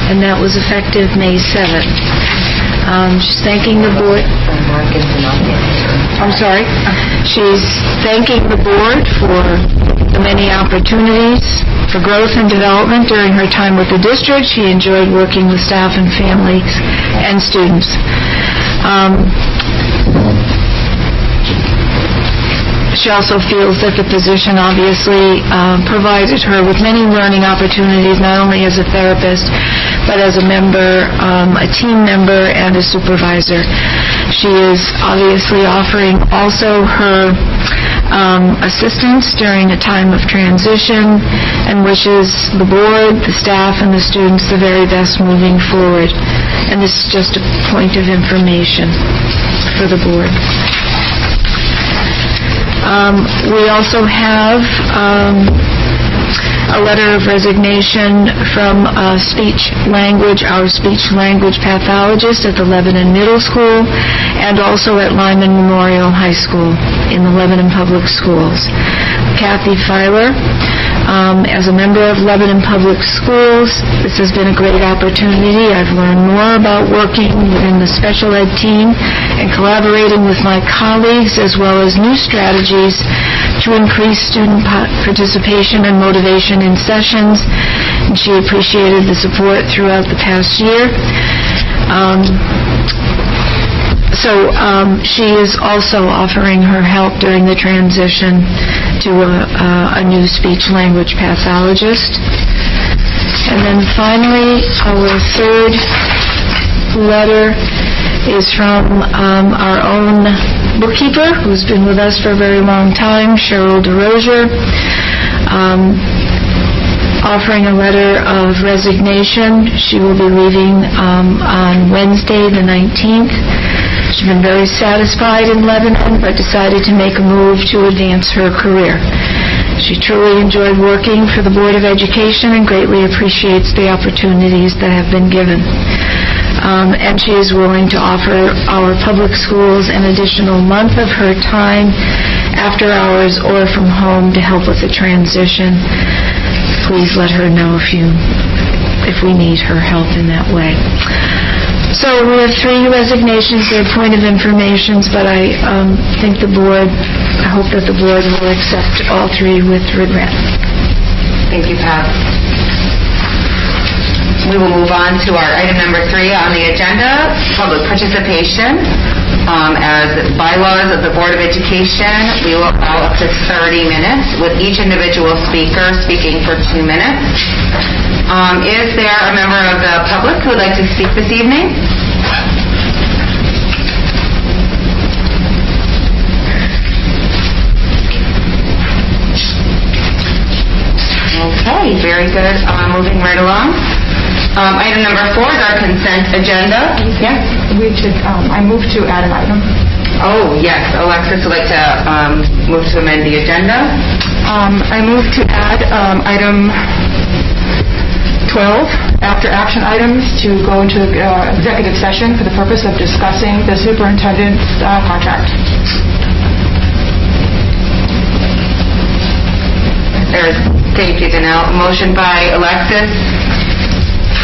and that was effective May 7th. She's thanking the board. I'm sorry. She's thanking the board for the many opportunities for growth and development during her time with the district. She enjoyed working with staff and families and students. She also feels that the position obviously provided her with many learning opportunities, not only as a therapist, but as a member, a team member, and a supervisor. She is obviously offering also her assistance during a time of transition and wishes the board, the staff, and the students the very best moving forward. And this is just a point of information for the board. We also have a letter of resignation from our speech language pathologist at the Lebanon Middle School and also at Lyman Memorial High School in the Lebanon Public Schools. Kathy Filer, as a member of Lebanon Public Schools, this has been a great opportunity. I've learned more about working within the special ed team and collaborating with my colleagues, as well as new strategies to increase student participation and motivation in sessions. And she appreciated the support throughout the past year. So she is also offering her help during the transition to a new speech-language pathologist. And then finally, our third letter is from our own bookkeeper, who's been with us for a very long time, Cheryl DeRozier, offering a letter of resignation. She will be leaving on Wednesday, the 19th. She's been very satisfied in Lebanon, but decided to make a move to advance her career. She truly enjoyed working for the Board of Education and greatly appreciates the opportunities that have been given. And she is willing to offer our public schools an additional month of her time after hours or from home to help with the transition. Please let her know if we need her help in that way. So we have 3 resignations. They're point of informations, but I hope that the board will accept all 3 with regret. Thank you, Pat. We will move on to our item number 3 on the agenda, public participation. As bylaws of the Board of Education, we will allow up to 30 minutes with each individual speaker speaking for 2 minutes. Is there a member of the public who would like to speak this evening? Okay, very good. Moving right along. Item number 4 is our consent agenda. Yes? I move to add an item. Oh, yes. Alexis would like to move to amend the agenda. I move to add item 12, after action items, to go into executive session for the purpose of discussing the superintendent's contract. Thank you, Danelle. Motion by Alexis,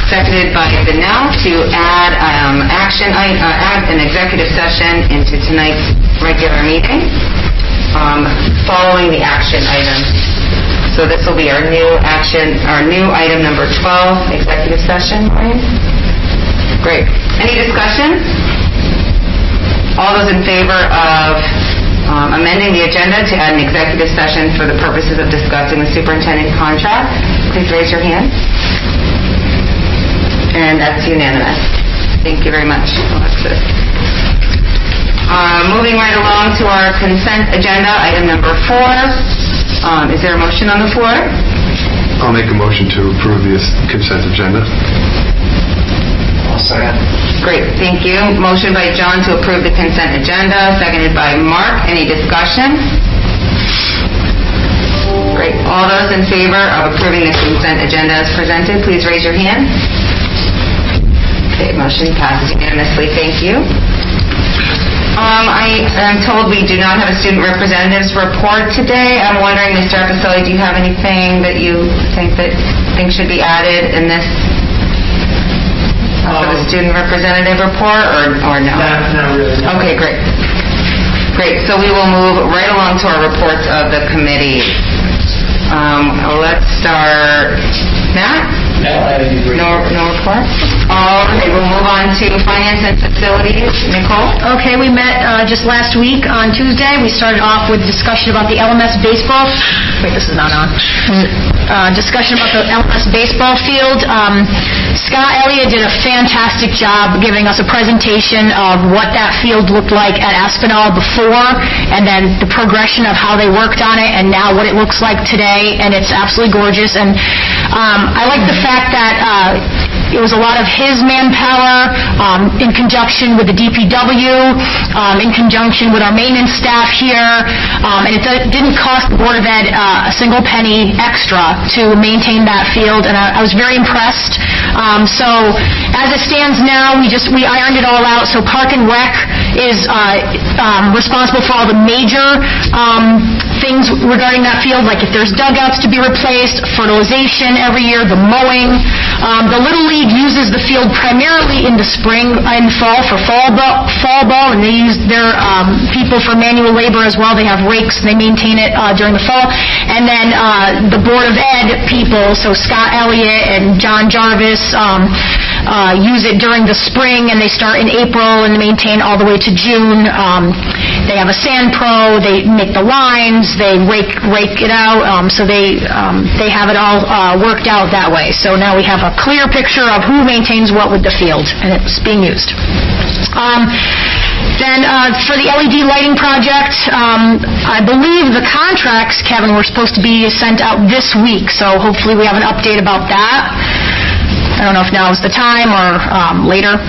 seconded by Danelle, to add add an executive session into tonight's regular meeting, following the action items. So this will be our new item number 12, executive session. Right? Great. Any discussion? All those in favor of amending the agenda to add an executive session for the purposes of discussing the superintendent contract, please raise your hand. And that's unanimous. Thank you very much, Alexis. Moving right along to our consent agenda, item number 4. Is there a motion on the floor? I'll make a motion to approve this consent agenda. I'll second. Great, thank you. Motion by John to approve the consent agenda, seconded by Mark. Any discussion? Great. All those in favor of approving the consent agenda as presented, please raise your hand. Okay, motion passes unanimously. Thank you. I am told we do not have a student representative's report today. I'm wondering, Mr. Apostoli, do you have anything that you think should be added in this student representative report, or no? Not really. Okay, great. Great, so we will move right along to our reports of the committee. Let's start, Matt? No report? Okay, we'll move on to finance and facilities. Nicole? Okay, we met just last week on Tuesday. We started off with discussion about the LMS baseball. Wait, this is not on. Discussion about the LMS baseball field. Scott Elliott did a fantastic job giving us a presentation of what that field looked like at Aspinall before, and then the progression of how they worked on it, and now what it looks like today, and it's absolutely gorgeous. And I like the fact that it was a lot of his manpower in conjunction with the DPW, in conjunction with our maintenance staff here, and it didn't cost the Board of Ed a single penny extra to maintain that field, and I was very impressed. So as it stands now, we ironed it all out. So Park and Rec is responsible for all the major things regarding that field, like if there's dugouts to be replaced, fertilization every year, the mowing. The Little League uses the field primarily in the spring and fall for fall ball, and they use their people for manual labor as well. They have rakes, and they maintain it during the fall. And then the Board of Ed people, so Scott Elliott and John Jarvis, use it during the spring, and they start in April and maintain all the way to June. They have a sand pro, they make the lines, they rake it out, so they have it all worked out that way. So now we have a clear picture of who maintains what with the field, and it's being used. Then for the LED lighting project, I believe the contracts, Kevin, were supposed to be sent out this week, so hopefully we have an update about that. I don't know if now is the time or later.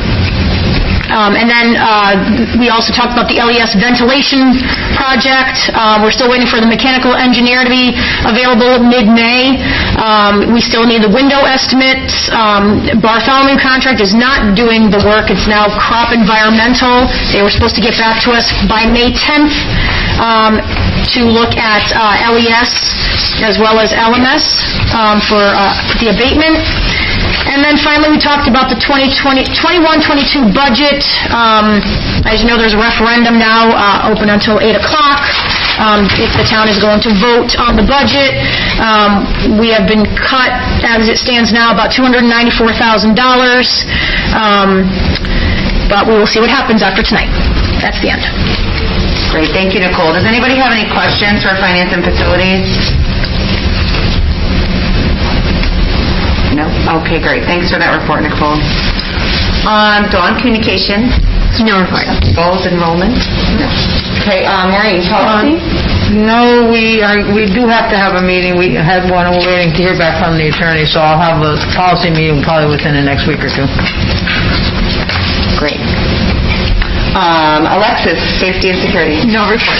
And then we also talked about the LES ventilation project. We're still waiting for the mechanical engineer to be available mid-May. We still need the window estimates. Bartholomew contract is not doing the work. It's now Crop Environmental. They were supposed to get back to us by May 10th to look at LES as well as LMS for the abatement. And then finally, we talked about the 21-22 budget. As you know, there's a referendum now open until 8 o'clock. If the town is going to vote on the budget, we have been cut, as it stands now, about $294,000. But we will see what happens after tonight. That's the end. Great, thank you, Nicole. Does anybody have any questions for finance and facilities? No? Okay, great. Thanks for that report, Nicole. Dawn, communication? No report. Goals, enrollment? No. Okay, Maureen, policy? No, we do have to have a meeting. We had one, and we're waiting to hear back from the attorney, so I'll have a policy meeting probably within the next week or two. Great. Alexis, safety and security? No report.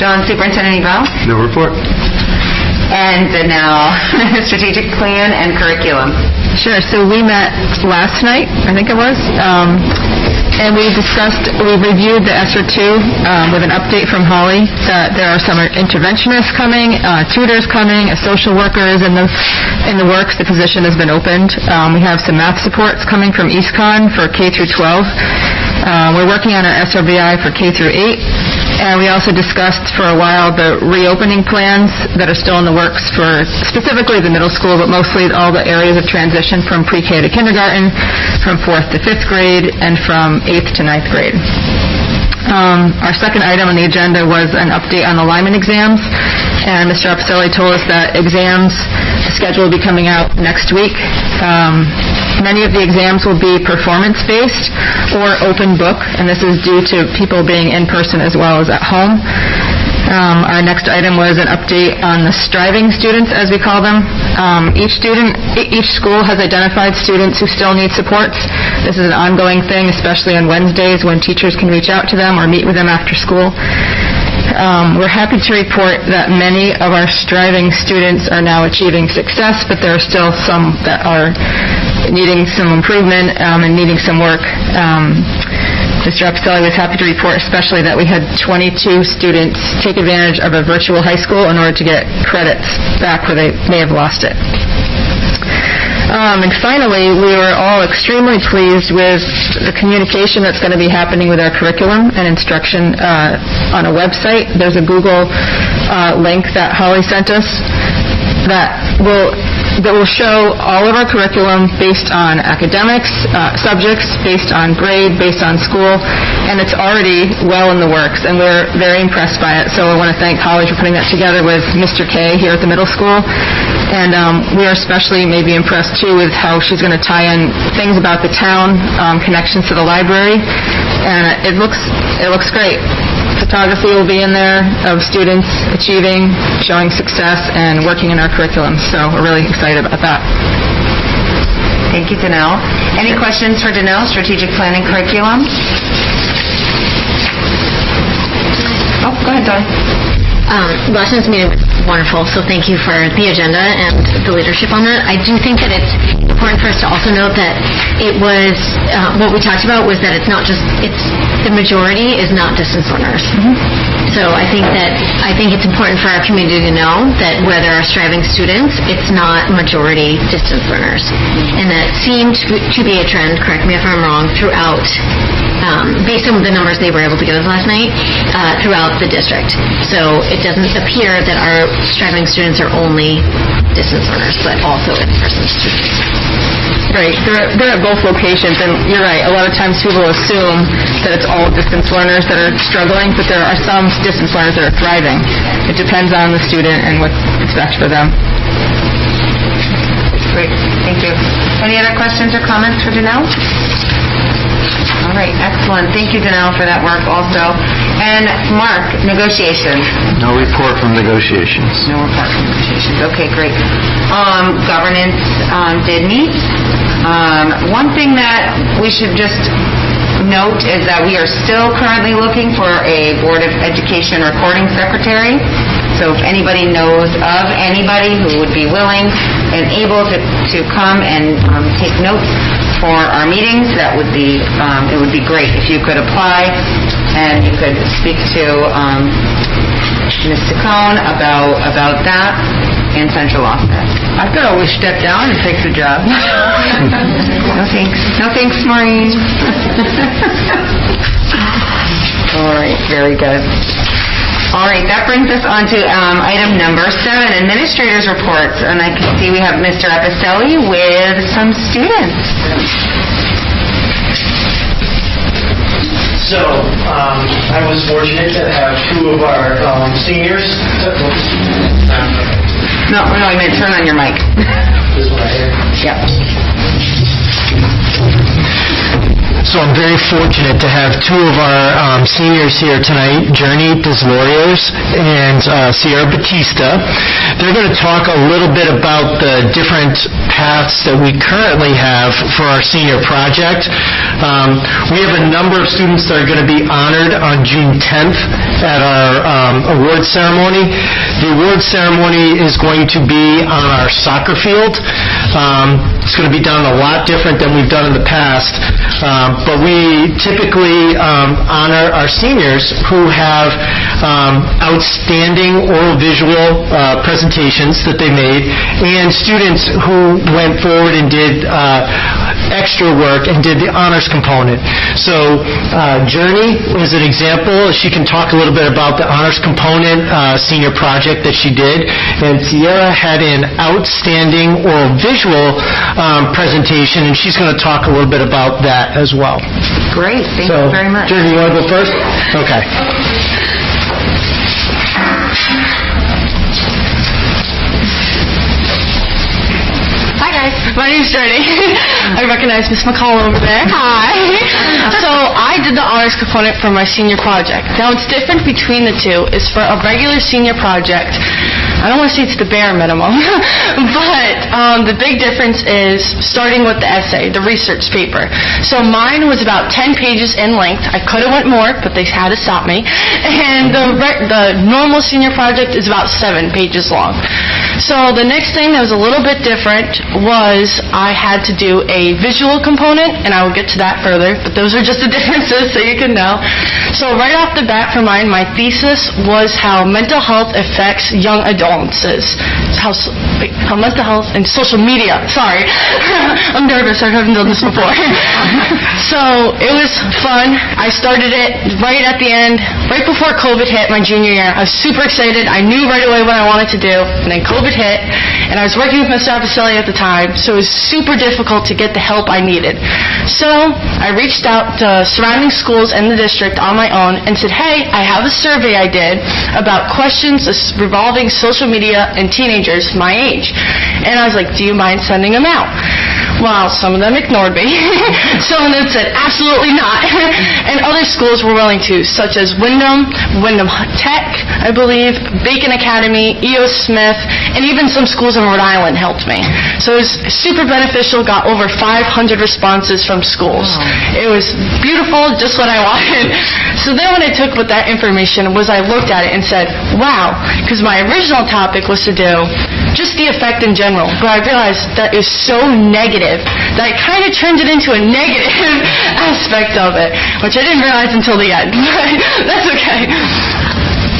John, Superintendent Ebel? No report. And now, strategic plan and curriculum. Sure. So we met last night, I think it was, and we reviewed the ESSER 2 with an update from Holly that there are some interventionists coming, tutors coming, a social worker is in the works. The position has been opened. We have some math supports coming from EastCon for K through 12. We're working on our SRBI for K through 8. And we also discussed for a while the reopening plans that are still in the works for specifically the middle school, but mostly all the areas of transition from pre-K to kindergarten, from 4th to 5th grade, and from 8th to 9th grade. Our second item on the agenda was an update on the Lyman exams, and Mr. Appicelli told us that exams schedule will be coming out next week. Many of the exams will be performance-based or open book, and this is due to people being in person as well as at home. Our next item was an update on the striving students, as we call them. Each school has identified students who still need supports. This is an ongoing thing, especially on Wednesdays when teachers can reach out to them or meet with them after school. We're happy to report that many of our striving students are now achieving success, but there are still some that are needing some improvement and needing some work. Mr. Appicelli was happy to report especially that we had 22 students take advantage of a virtual high school in order to get credits back where they may have lost it. And finally, we were all extremely pleased with the communication that's going to be happening with our curriculum and instruction on a website. There's a Google link that Holly sent us that will show all of our curriculum based on academics, subjects, based on grade, based on school, and it's already well in the works, and we're very impressed by it. So I want to thank Holly for putting that together with Mr. K here at the middle school, and we are especially maybe impressed, too, with how she's going to tie in things about the town, connections to the library, and it looks great. Photography will be in there of students achieving, showing success, and working in our curriculum. So we're really excited about that. Thank you, Danelle. Any questions for Danelle, strategic planning curriculum? Oh, go ahead, Dawn. Last night's meeting was wonderful, so thank you for the agenda and the leadership on that. I do think that it's important for us to also note that it was, what we talked about was that it's the majority is not distance learners. So I think it's important for our community to know that where there are striving students, it's not majority distance learners. And that seemed to be a trend, correct me if I'm wrong, throughout, based on the numbers they were able to give us last night, throughout the district. So it doesn't appear that our striving students are only distance learners, but also in-person students. Right. They're at both locations, and you're right. A lot of times people assume that it's all distance learners that are struggling, but there are some distance learners that are thriving. It depends on the student and what's best for them. Great. Thank you. Any other questions or comments for Danelle? All right. Excellent. Thank you, Danelle, for that work also. And Mark, negotiations. No report from negotiations. No report from negotiations. Okay, great. Governance did meet. One thing that we should just note is that we are still currently looking for a Board of Education recording secretary. So if anybody knows of anybody who would be willing and able to come and take notes for our meetings, it would be great if you could apply and you could speak to Ms. Saccone about that in central office. I could always step down and take the job. No thanks. No thanks, Maureen. All right, very good. All right, that brings us on to item number 7, administrators' reports. And I can see we have Mr. Epistelli with some students. So, I was fortunate to have 2 of our seniors. No, I meant turn on your mic. This one right here. Yep. So I'm very fortunate to have 2 of our seniors here tonight, Journey Desloriers and Sierra Batista. They're going to talk a little bit about the different paths that we currently have for our senior project. We have a number of students that are going to be honored on June 10th at our award ceremony. The award ceremony is going to be on our soccer field. It's going to be done a lot different than we've done in the past. But we typically honor our seniors who have outstanding oral visual presentations that they made, and students who went forward and did extra work and did the honors component. So Journey is an example. She can talk a little bit about the honors component senior project that she did, and Sierra had an outstanding oral visual presentation, and she's going to talk a little bit about that as well. Great. Thank you very much. Journey, you want to go first? Okay. Hi guys, my name's Journey. I recognize Miss McCall over there. Hi. So I did the honors component for my senior project. Now what's different between the two is for a regular senior project, I don't want to say it's the bare minimum, but the big difference is starting with the essay, the research paper. So mine was about 10 pages in length. I could have went more, but they had to stop me. And the normal senior project is about 7 pages long. So the next thing that was a little bit different was I had to do a visual component, and I will get to that further, but those are just the differences so you can know. So right off the bat for mine, my thesis was how mental health affects young adults. How mental health and social media, sorry. I'm nervous, I haven't done this before. So it was fun. I started it right at the end, right before COVID hit my junior year. I was super excited. I knew right away what I wanted to do, and then COVID hit, and I was working with Mr. Apicelli at the time, so it was super difficult to get the help I needed. So I reached out to surrounding schools in the district on my own and said, hey, I have a survey I did about questions revolving social media and teenagers my age. And I was like, do you mind sending them out? Well, some of them ignored me. Some of them said, absolutely not. And other schools were willing to, such as Wyndham Tech, I believe, Bacon Academy, E.O. Smith, and even some schools in Rhode Island helped me. So it was super beneficial, got over 500 responses from schools. Wow. It was beautiful, just what I wanted. So then what I took with that information was I looked at it and said, wow, because my original topic was to do just the effect in general, but I realized that is so negative that I kind of turned it into a negative aspect of it, which I didn't realize until the end, but that's okay.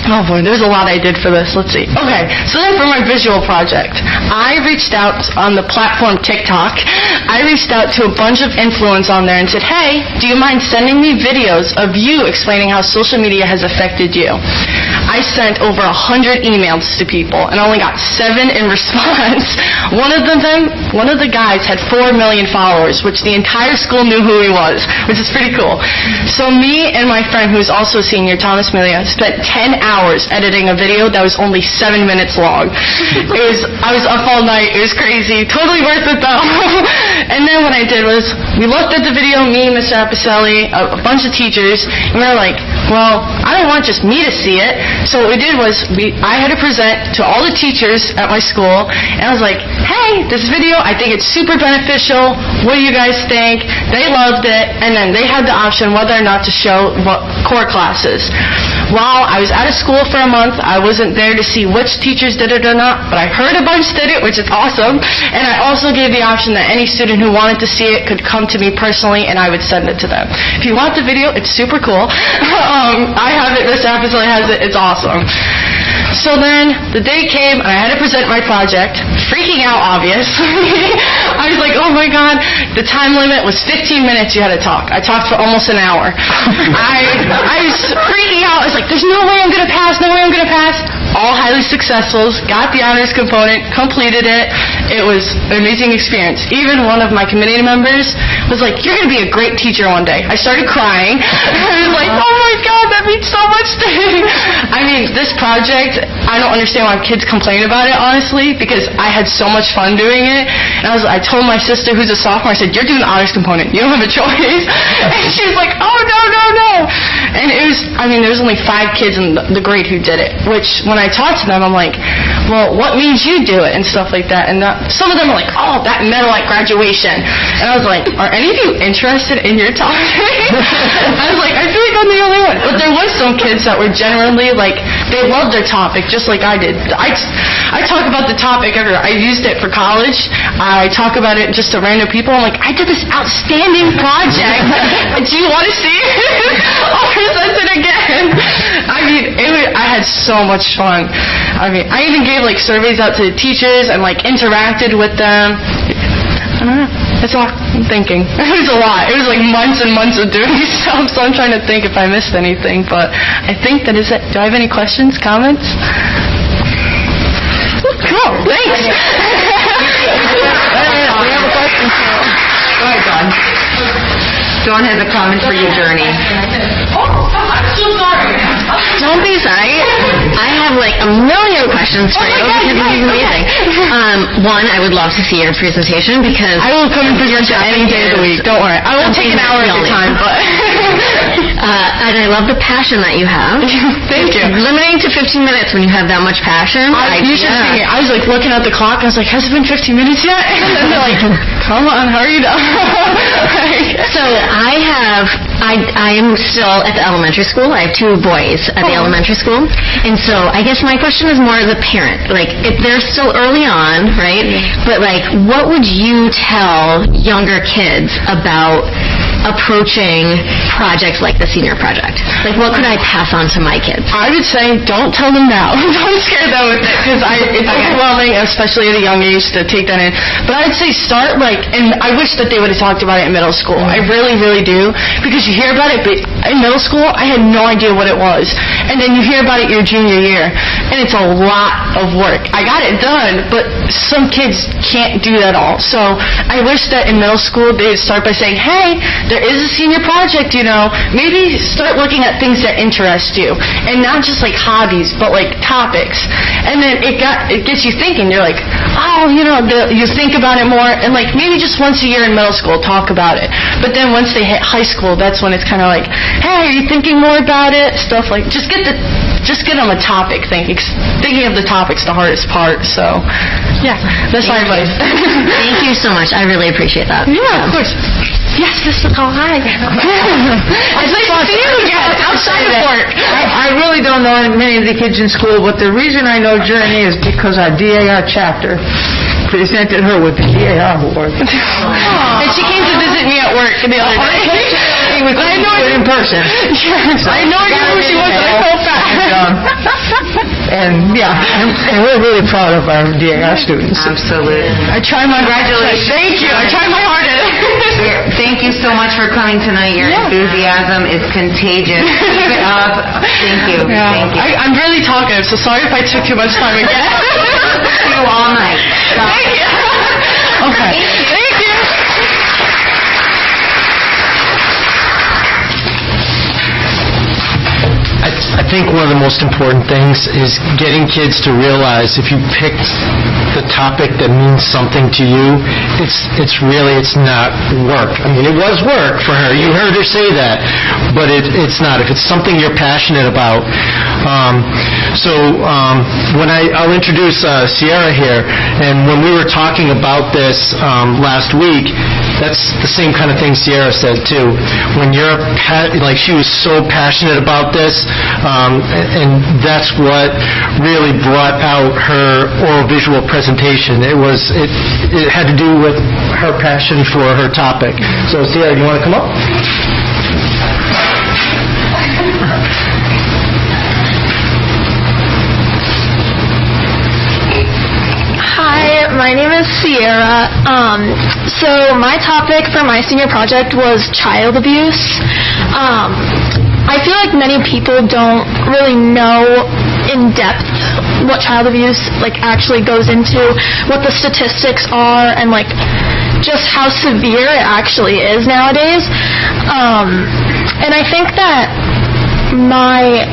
Oh boy, there's a lot I did for this. Let's see. Okay, so then for my visual project, I reached out on the platform TikTok. I reached out to a bunch of influencers on there and said, hey, do you mind sending me videos of you explaining how social media has affected you? I sent over 100 emails to people and only got 7 in response. One of the guys had 4 million followers, which the entire school knew who he was, which is pretty cool. So me and my friend, who's also a senior, Thomas Melia, spent 10 hours editing a video that was only 7 minutes long. I was up all night. It was crazy. Totally worth it though. And then what I did was we looked at the video, me, Mr. Apicelli, a bunch of teachers, and we were like, well, I don't want just me to see it. So what we did was I had to present to all the teachers at my school, and I was like, hey, this video, I think it's super beneficial. What do you guys think? They loved it, and then they had the option whether or not to show what core classes. While I was out of school for a month, I wasn't there to see which teachers did it or not, but I heard a bunch did it, which is awesome. And I also gave the option that any student who wanted to see it could come to me personally, and I would send it to them. If you want the video, it's super cool. I have it, Mr. Apicelli has it, it's awesome. So then the day came, and I had to present my project, freaking out, obviously. I was like, oh my God, the time limit was 15 minutes you had to talk. I talked for almost an hour. I was freaking out. I was like, there's no way I'm going to pass, no way I'm going to pass. All highly successful, got the honors component, completed it. It was an amazing experience. Even one of my committee members was like, you're going to be a great teacher one day. I started crying. I was like, oh my God, that means so much to me. I mean, this project, I don't understand why kids complain about it, honestly, because I had so much fun doing it. And I told my sister, who's a sophomore, I said, you're doing the honors component. You don't have a choice. And she was like, oh, no. And it was, I mean, there was only 5 kids in the grade who did it, which when I talked to them, I'm like, well, what means you do it and stuff like that. And some of them were like, oh, that medal at graduation. And I was like, are any of you interested in your topic? I was like, I feel like I'm the only one. But there was some kids that were genuinely like, they loved their topic just like I did. I talk about the topic everywhere. I used it for college. I talk about it just to random people. I'm like, I did this outstanding project. Do you want to see it? I'll present it again. I mean, I had so much fun. I mean, I even gave like surveys out to the teachers and like interacted with them. I don't know. That's a lot I'm thinking. It was a lot. It was like months and months of doing stuff, so I'm trying to think if I missed anything, but I think that is it. Do I have any questions, comments? Cool, thanks. We have a question. Go ahead, Dawn. Dawn has a comment for your journey. Oh, I'm so sorry. Don't be sorry. I have like a million questions for you because this is amazing. One, I would love to see your presentation because I will come and present you any day of the week. Don't worry. I won't take an hour of your time, but and I love the passion that you have. Thank you. Limiting to 15 minutes when you have that much passion. You should see it. I was like looking at the clock. I was like, has it been 15 minutes yet? And then they're like, come on, hurry up. So I I am still at the elementary school. I have 2 boys at the elementary school. And so I guess my question is more as a parent. Like, if they're still early on, right? But, like, what would you tell younger kids about approaching projects like the senior project? Like, what could I pass on to my kids? I would say don't tell them now. Don't scare them with it, because it's overwhelming, especially at a young age, to take that in. But I'd say start, and I wish that they would have talked about it in middle school. I really, really do, because you hear about it, but in middle school, I had no idea what it was. And then you hear about it your junior year, and it's a lot of work. I got it done, but some kids can't do that all. So I wish that in middle school, they'd start by saying, hey, there is a senior project, maybe start looking at things that interest you, and not just like hobbies, but like topics. And then it gets you thinking. You're like, oh, you think about it more, and like maybe just once a year in middle school, talk about it. But then once they hit high school, that's when it's kind of like, hey, are you thinking more about it? Stuff like, just get them a topic thinking. Thinking of the topic's the hardest part. So, yeah, that's my advice. Thank you so much. I really appreciate that. Yeah, of course. Yes, Miss McCall, hi. It's nice to see you again, outside of work. I really don't know many of the kids in school, but the reason I know Journey is because our DAR chapter presented her with the DAR award. And she came to visit me at work the other day. I know it in person. Yes, I know who she was. I felt bad. And we're really proud of our DAR students. Absolutely. I try my Congratulations. Thank you. I try my hardest. Thank you so much for coming tonight. Your enthusiasm is contagious. Keep it up. Thank you. Yeah. Thank you. I'm really talkative, so sorry if I took too much time again. See you all night. Thank you. Okay. Thank you. I think one of the most important things is getting kids to realize if you picked the topic that means something to you, it's not work. I mean, it was work for her. You heard her say that, but it's not. If it's something you're passionate about. I'll introduce Sierra here, and when we were talking about this last week, that's the same kind of thing Sierra said too. When you're she was so passionate about this, and that's what really brought out her oral visual presentation. It had to do with her passion for her topic. So Sierra, do you want to come up? Hi, my name is Sierra. So my topic for my senior project was child abuse. I feel like many people don't really know in depth what child abuse actually goes into, what the statistics are, and just how severe it actually is nowadays. And I think that my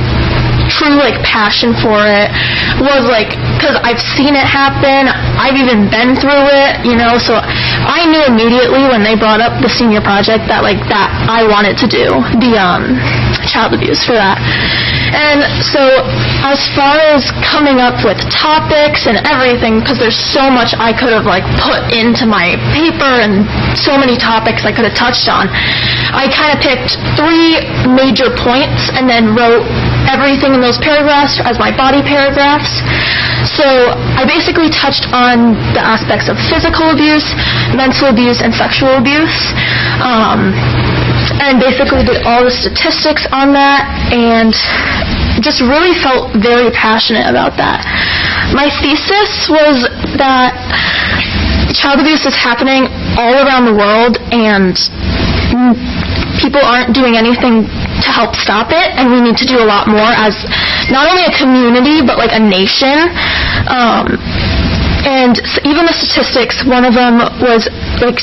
true passion for it was because I've seen it happen. I've even been through it, so I knew immediately when they brought up the senior project that that I wanted to do the child abuse for that. And so as far as coming up with topics and everything, because there's so much I could have put into my paper and so many topics I could have touched on, I kind of picked 3 major points and then wrote everything in those paragraphs as my body paragraphs. So I basically touched on the aspects of physical abuse, mental abuse, and sexual abuse. And basically did all the statistics on that, and just really felt very passionate about that. My thesis was that child abuse is happening all around the world, and people aren't doing anything to help stop it, and we need to do a lot more as not only a community, but a nation. And even the statistics, one of them was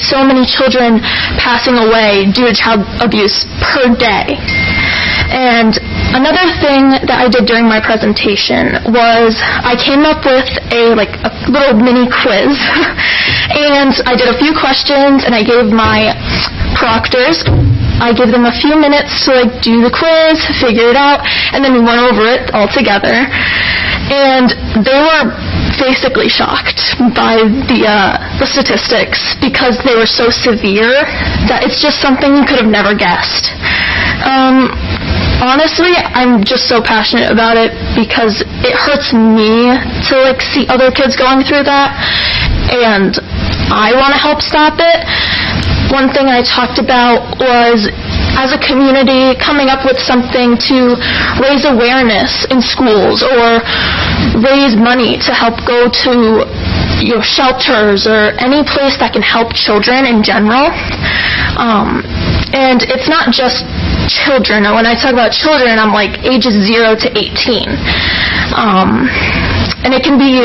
so many children passing away due to child abuse per day. And another thing that I did during my presentation was I came up with a little mini quiz, and I did a few questions, and I gave my proctors, I gave them a few minutes to do the quiz, figure it out, and then we went over it all together. And they were basically shocked by the statistics because they were so severe that it's just something you could have never guessed. Honestly, I'm just so passionate about it because it hurts me to see other kids going through that, and I want to help stop it. One thing I talked about was, as a community, coming up with something to raise awareness in schools or raise money to help go to shelters or any place that can help children in general. And it's not just children. When I talk about children, I'm ages 0 to 18. And it can be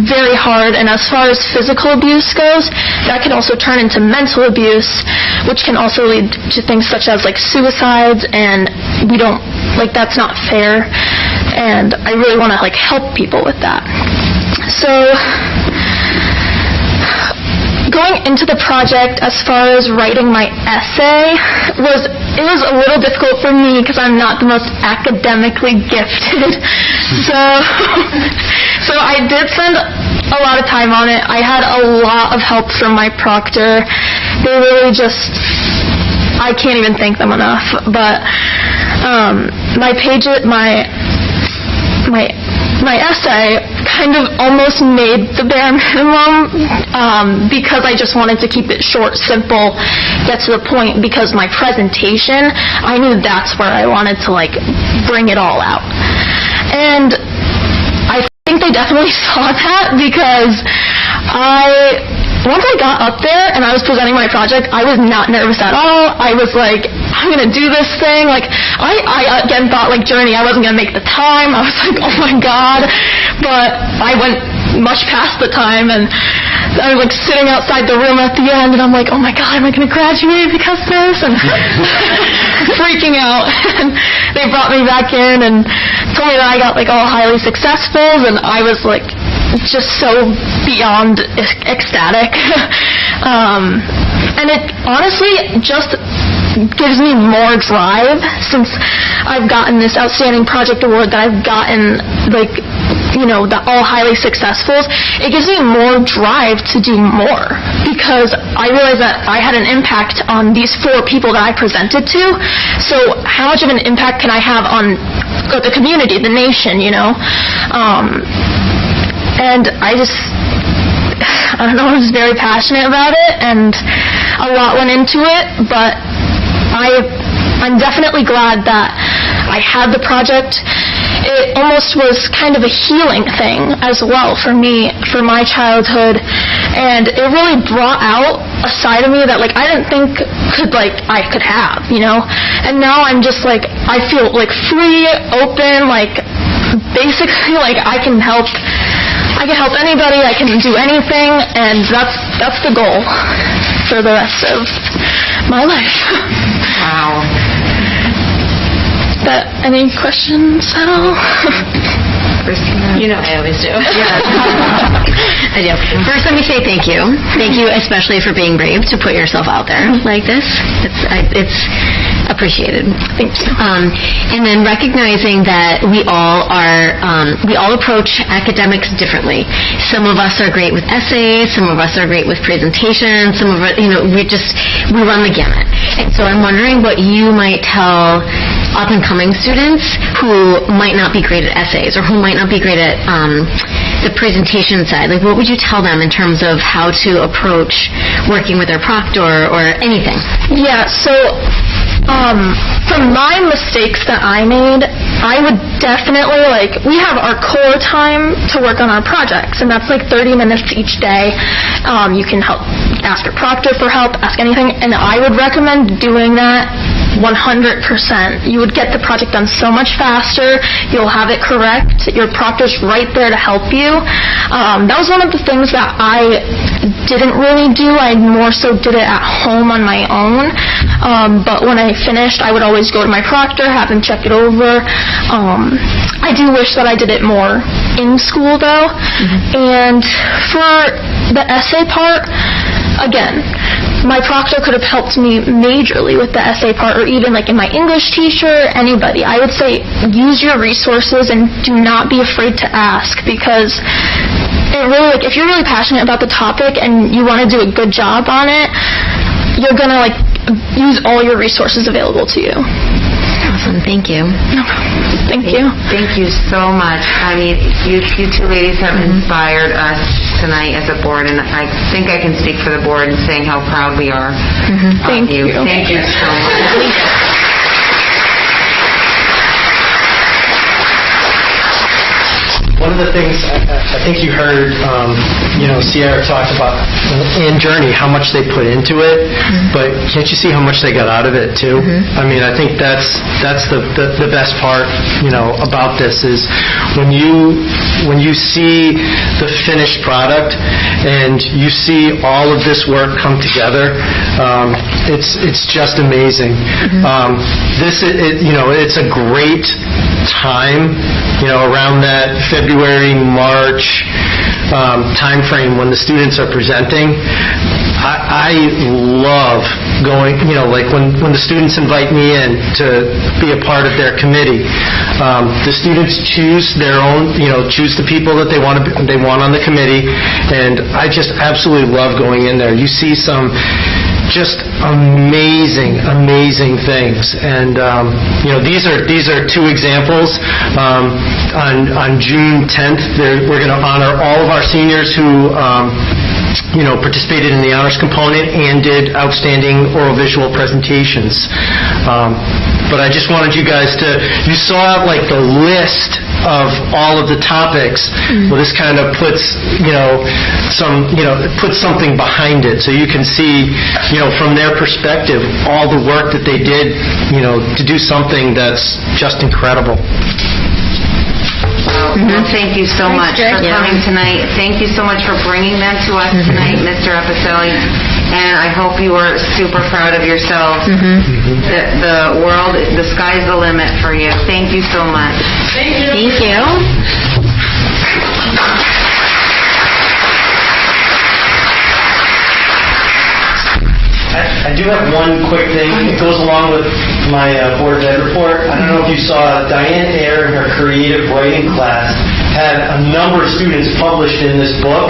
very hard, and as far as physical abuse goes, that can also turn into mental abuse, which can also lead to things such as suicides, and that's not fair, and I really want to help people with that. So going into the project, as far as writing my essay, was a little difficult for me because I'm not the most academically gifted. So I did spend a lot of time on it. I had a lot of help from my proctor. They really I can't even thank them enough. But my essay kind of almost made the bare minimum because I just wanted to keep it short, simple, get to the point, because my presentation, I knew that's where I wanted to bring it all out. And I think they definitely saw that because once I got up there and I was presenting my project, I was not nervous at all. I was I'm going to do this thing. I again thought Journey, I wasn't going to make the time. I was oh my God. But I went much past the time, and I was sitting outside the room at the end, and I'm oh my God, am I going to graduate because of this? And freaking out. And they brought me back in and told me that I got all highly successful, and I was just so beyond ecstatic. And it honestly just gives me more drive since I've gotten this outstanding project award that I've gotten, the all highly successfuls. It gives me more drive to do more because I realized that I had an impact on these 4 people that I presented to. So how much of an impact can I have on the community, the nation, And I don't know, I was very passionate about it, and a lot went into it, but I'm definitely glad that I had the project. It almost was kind of a healing thing as well for me, for my childhood, and it really brought out a side of me that I didn't think I could have, And now I'm just I feel free, open, basically I can help anybody, I can do anything, and that's the goal for the rest of my life. Wow. But any questions at all? I always do. I do. First, let me say thank you. Thank you especially for being brave to put yourself out there like this. It's appreciated. Thank you. And then recognizing that we all approach academics differently. Some of us are great with essays, some of us are great with presentations, some of us, we run the gamut. And so I'm wondering what you might tell up-and-coming students who might not be great at essays or who might not be great at the presentation side. What would you tell them in terms of how to approach working with their proctor or anything? Yeah, so from my mistakes that I made, I would definitely, we have our core time to work on our projects, and that's 30 minutes each day. You can ask your proctor for help, ask anything, and I would recommend doing that 100%. You would get the project done so much faster. You'll have it correct. Your proctor's right there to help you. That was one of the things that I didn't really do. I more so did it at home on my own. But when I finished, I would always go to my proctor, have him check it over. I do wish that I did it more in school, though. Mm-hmm. And for the essay part, again, my proctor could have helped me majorly with the essay part, or even in my English teacher, anybody. I would say use your resources and do not be afraid to ask, because it really, like, if you're really passionate about the topic and you want to do a good job on it, you're going to, like, use all your resources available to you. Awesome. Thank you. No problem. Thank you. Thank you so much. I mean, you two ladies have inspired us tonight as a board, and I think I can speak for the board in saying how proud we are of you. Thank you so much. One of the things I think you heard, Sierra talked about in Journey, how much they put into it, but can't you see how much they got out of it too? I mean, I think that's the best part, about this is when you see the finished product and you see all of this work come together, it's just amazing. It's a great time, around that February, March time frame when the students are presenting. I love going, like when the students invite me in to be a part of their committee. The students choose their own, choose the people that they want on the committee, and I just absolutely love going in there. You see some just amazing things, and these are two examples. On June 10th, we're going to honor all of our seniors who participated in the honors component and did outstanding oral visual presentations. But I just wanted you guys you saw like the list of all of the topics. Well, this kind of puts puts something behind it, so you can see from their perspective all the work that they did to do something that's just incredible. Well, thank you so much for coming tonight. Thank you so much for bringing them to us tonight, Mr. Epicelli. And I hope you are super proud of yourselves. The world, the sky's the limit for you. Thank you so much. Thank you. I do have one quick thing. It goes along with my board ed report. I don't know if you saw Diane Ayer in her creative writing class had a number of students published in this book.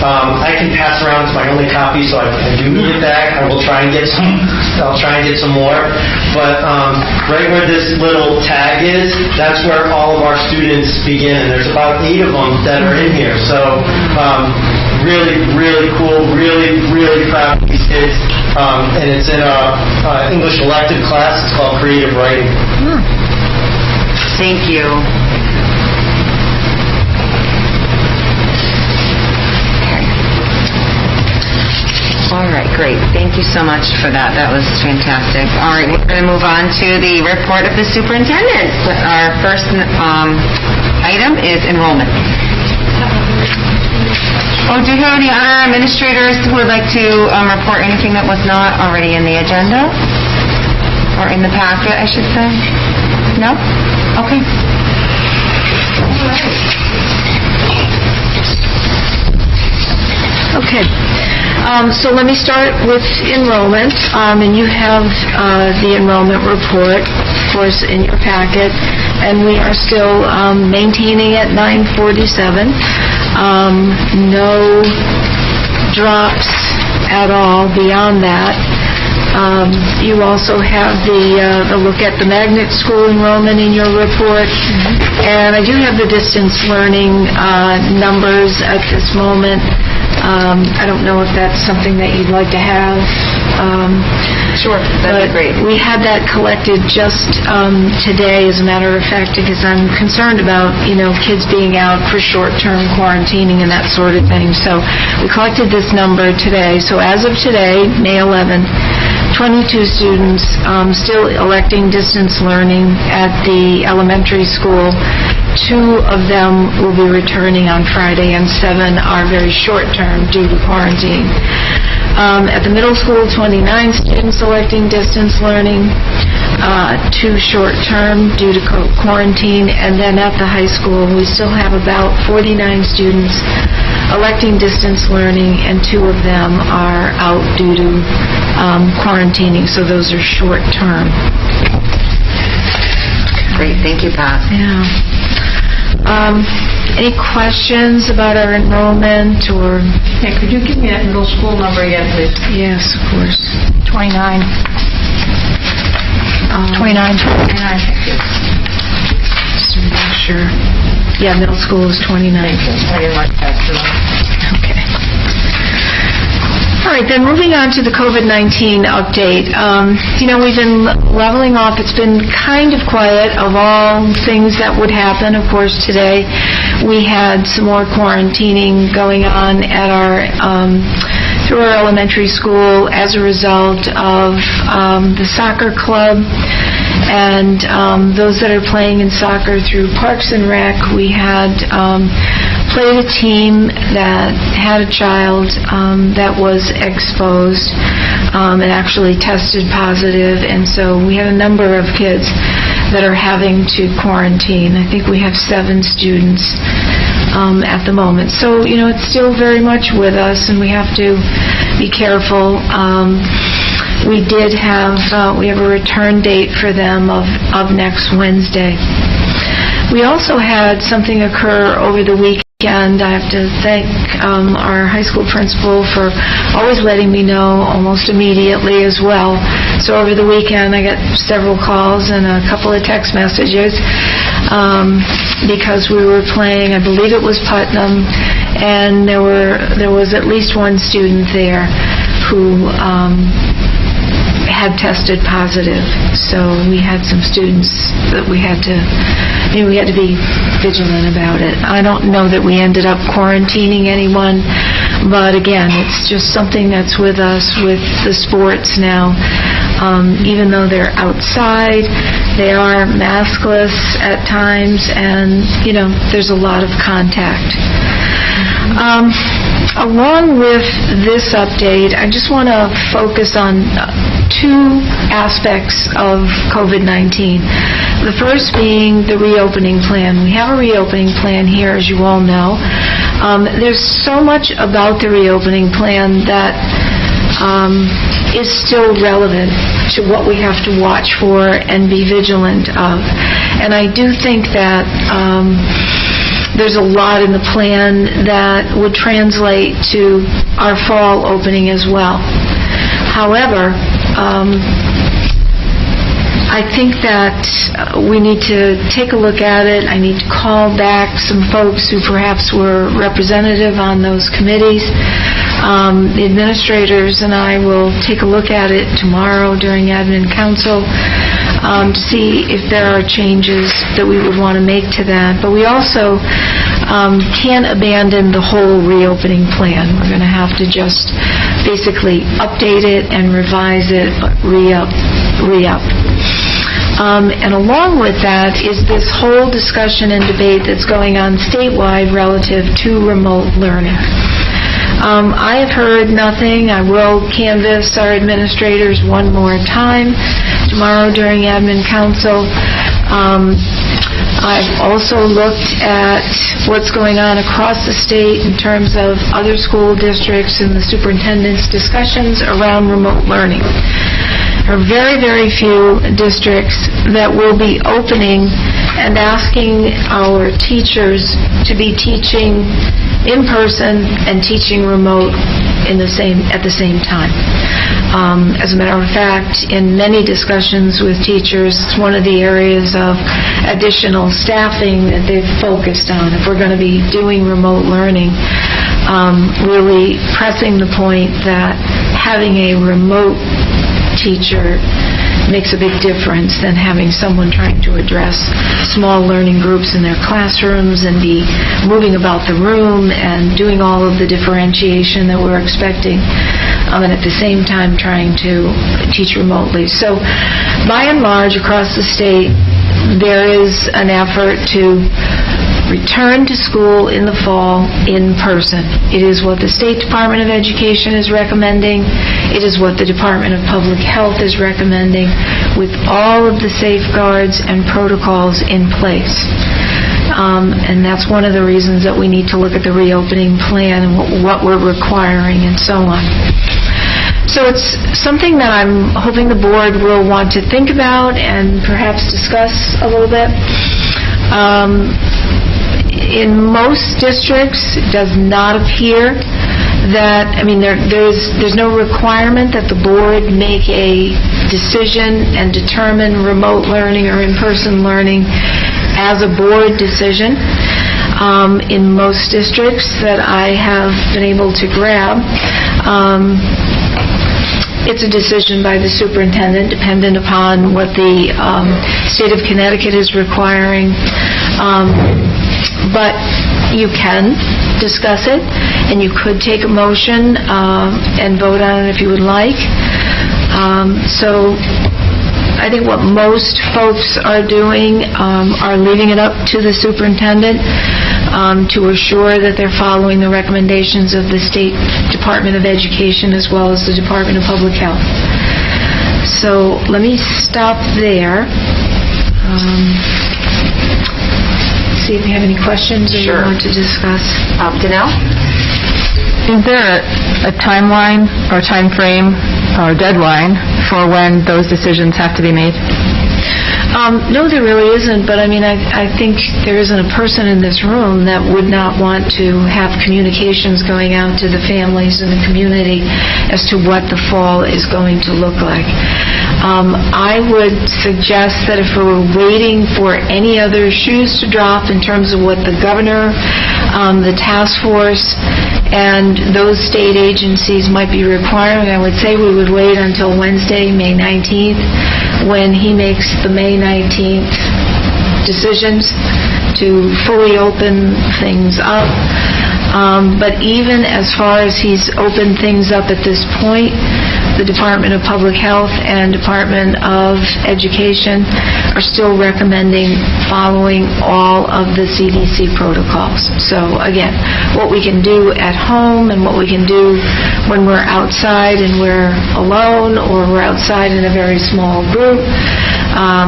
I can pass around, it's my only copy, so I do need it back. I will try and get some. I'll try and get some more. But right where this little tag is, that's where all of our students begin. There's about 8 of them that are in here. So really cool. Really proud of these kids. And it's in a English elective class. It's called Creative Writing. Thank you. All right, great. Thank you so much for that. That was fantastic. All right, we're going to move on to the report of the superintendent. Our first item is enrollment. Oh, do you have any other administrators who would like to report anything that was not already in the agenda? Or in the packet, I should say? No? Okay. Okay. So let me start with enrollment, and you have the enrollment report, of course, in your packet, and we are still maintaining at 947. No drops at all beyond that. You also have the look at the magnet school enrollment in your report, and I do have the distance learning numbers at this moment. I don't know if that's something that you'd like to have. Sure, that'd be great. We had that collected just today, as a matter of fact, because I'm concerned about, kids being out for short-term quarantining and that sort of thing. So we collected this number today. So as of today, May 11th, 22 students still electing distance learning at the elementary school. 2 of them will be returning on Friday, and 7 are very short-term due to quarantine. At the middle school, 29 students electing distance learning, 2 short-term due to quarantine, and then at the high school, we still have about 49 students electing distance learning, and 2 of them are out due to quarantining, so those are short-term. Great, thank you, Pat. Yeah. Any questions about our enrollment or... Hey, could you give me that middle school number again, please? Yes, of course. 29. 29. Just to make sure. Yeah, middle school is 29. I didn't like that. Okay. All right, then moving on to the COVID-19 update. We've been leveling off. It's been kind of quiet of all things that would happen. Of course, today we had some more quarantining going on at through our elementary school as a result of the soccer club. And those that are playing in soccer through Parks and Rec, we had played a team that had a child that was exposed and actually tested positive, and so we have a number of kids that are having to quarantine. I think we have 7 students at the moment. So, it's still very much with us, and we have to be careful. We have a return date for them of next Wednesday. We also had something occur over the weekend. I have to thank our high school principal for always letting me know almost immediately as well. So over the weekend I got several calls and a couple of text messages because we were playing, I believe it was Putnam, and there was at least one student there who had tested positive. So we had some students that we had to be vigilant about it. I don't know that we ended up quarantining anyone, but again, it's just something that's with us with the sports now. Even though they're outside, they are maskless at times, and there's a lot of contact. Along with this update, I just want to focus on 2 aspects of COVID-19. The first being the reopening plan. We have a reopening plan here, as you all know. There's so much about the reopening plan that is still relevant to what we have to watch for and be vigilant of. And I do think that there's a lot in the plan that would translate to our fall opening as well. However, I think that we need to take a look at it. I need to call back some folks who perhaps were representative on those committees. The administrators and I will take a look at it tomorrow during Admin Council to see if there are changes that we would want to make to that. But we also can't abandon the whole reopening plan. We're going to have to just basically update it and revise it, but re-up. And along with that is this whole discussion and debate that's going on statewide relative to remote learning. I have heard nothing. I will canvass our administrators one more time tomorrow during Admin Council. I've also looked at what's going on across the state in terms of other school districts and the superintendent's discussions around remote learning. There are very, very few districts that will be opening and asking our teachers to be teaching in person and teaching remote at the same time. As a matter of fact, in many discussions with teachers, it's one of the areas of additional staffing that they've focused on. If we're going to be doing remote learning, really pressing the point that having a remote teacher makes a big difference than having someone trying to address small learning groups in their classrooms and be moving about the room and doing all of the differentiation that we're expecting, and at the same time trying to teach remotely. So by and large across the state, there is an effort to return to school in the fall in person. It is what the State Department of Education is recommending. It is what the Department of Public Health is recommending, with all of the safeguards and protocols in place. And that's one of the reasons that we need to look at the reopening plan and what we're requiring and so on. So it's something that I'm hoping the board will want to think about and perhaps discuss a little bit. In most districts, it does not appear that, there's no requirement that the board make a decision and determine remote learning or in-person learning as a board decision. In most districts that I have been able to grab, it's a decision by the superintendent, dependent upon what the state of Connecticut is requiring. But you can discuss it, and you could take a motion and vote on it if you would like. So I think what most folks are doing are leaving it up to the superintendent to assure that they're following the recommendations of the State Department of Education as well as the Department of Public Health. So let me stop there. See if you have any questions or you want to discuss. Danelle? Is there a timeline or time frame or deadline for when those decisions have to be made? No, there really isn't, but I think there isn't a person in this room that would not want to have communications going out to the families and the community as to what the fall is going to look like. I would suggest that if we were waiting for any other shoes to drop in terms of what the governor, the task force, and those state agencies might be requiring, I would say we would wait until Wednesday, May 19th, when he makes the May 19th decisions to fully open things up. But even as far as he's opened things up at this point, the Department of Public Health and Department of Education are still recommending following all of the CDC protocols. So again, what we can do at home and what we can do when we're outside and we're alone, or we're outside in a very small group,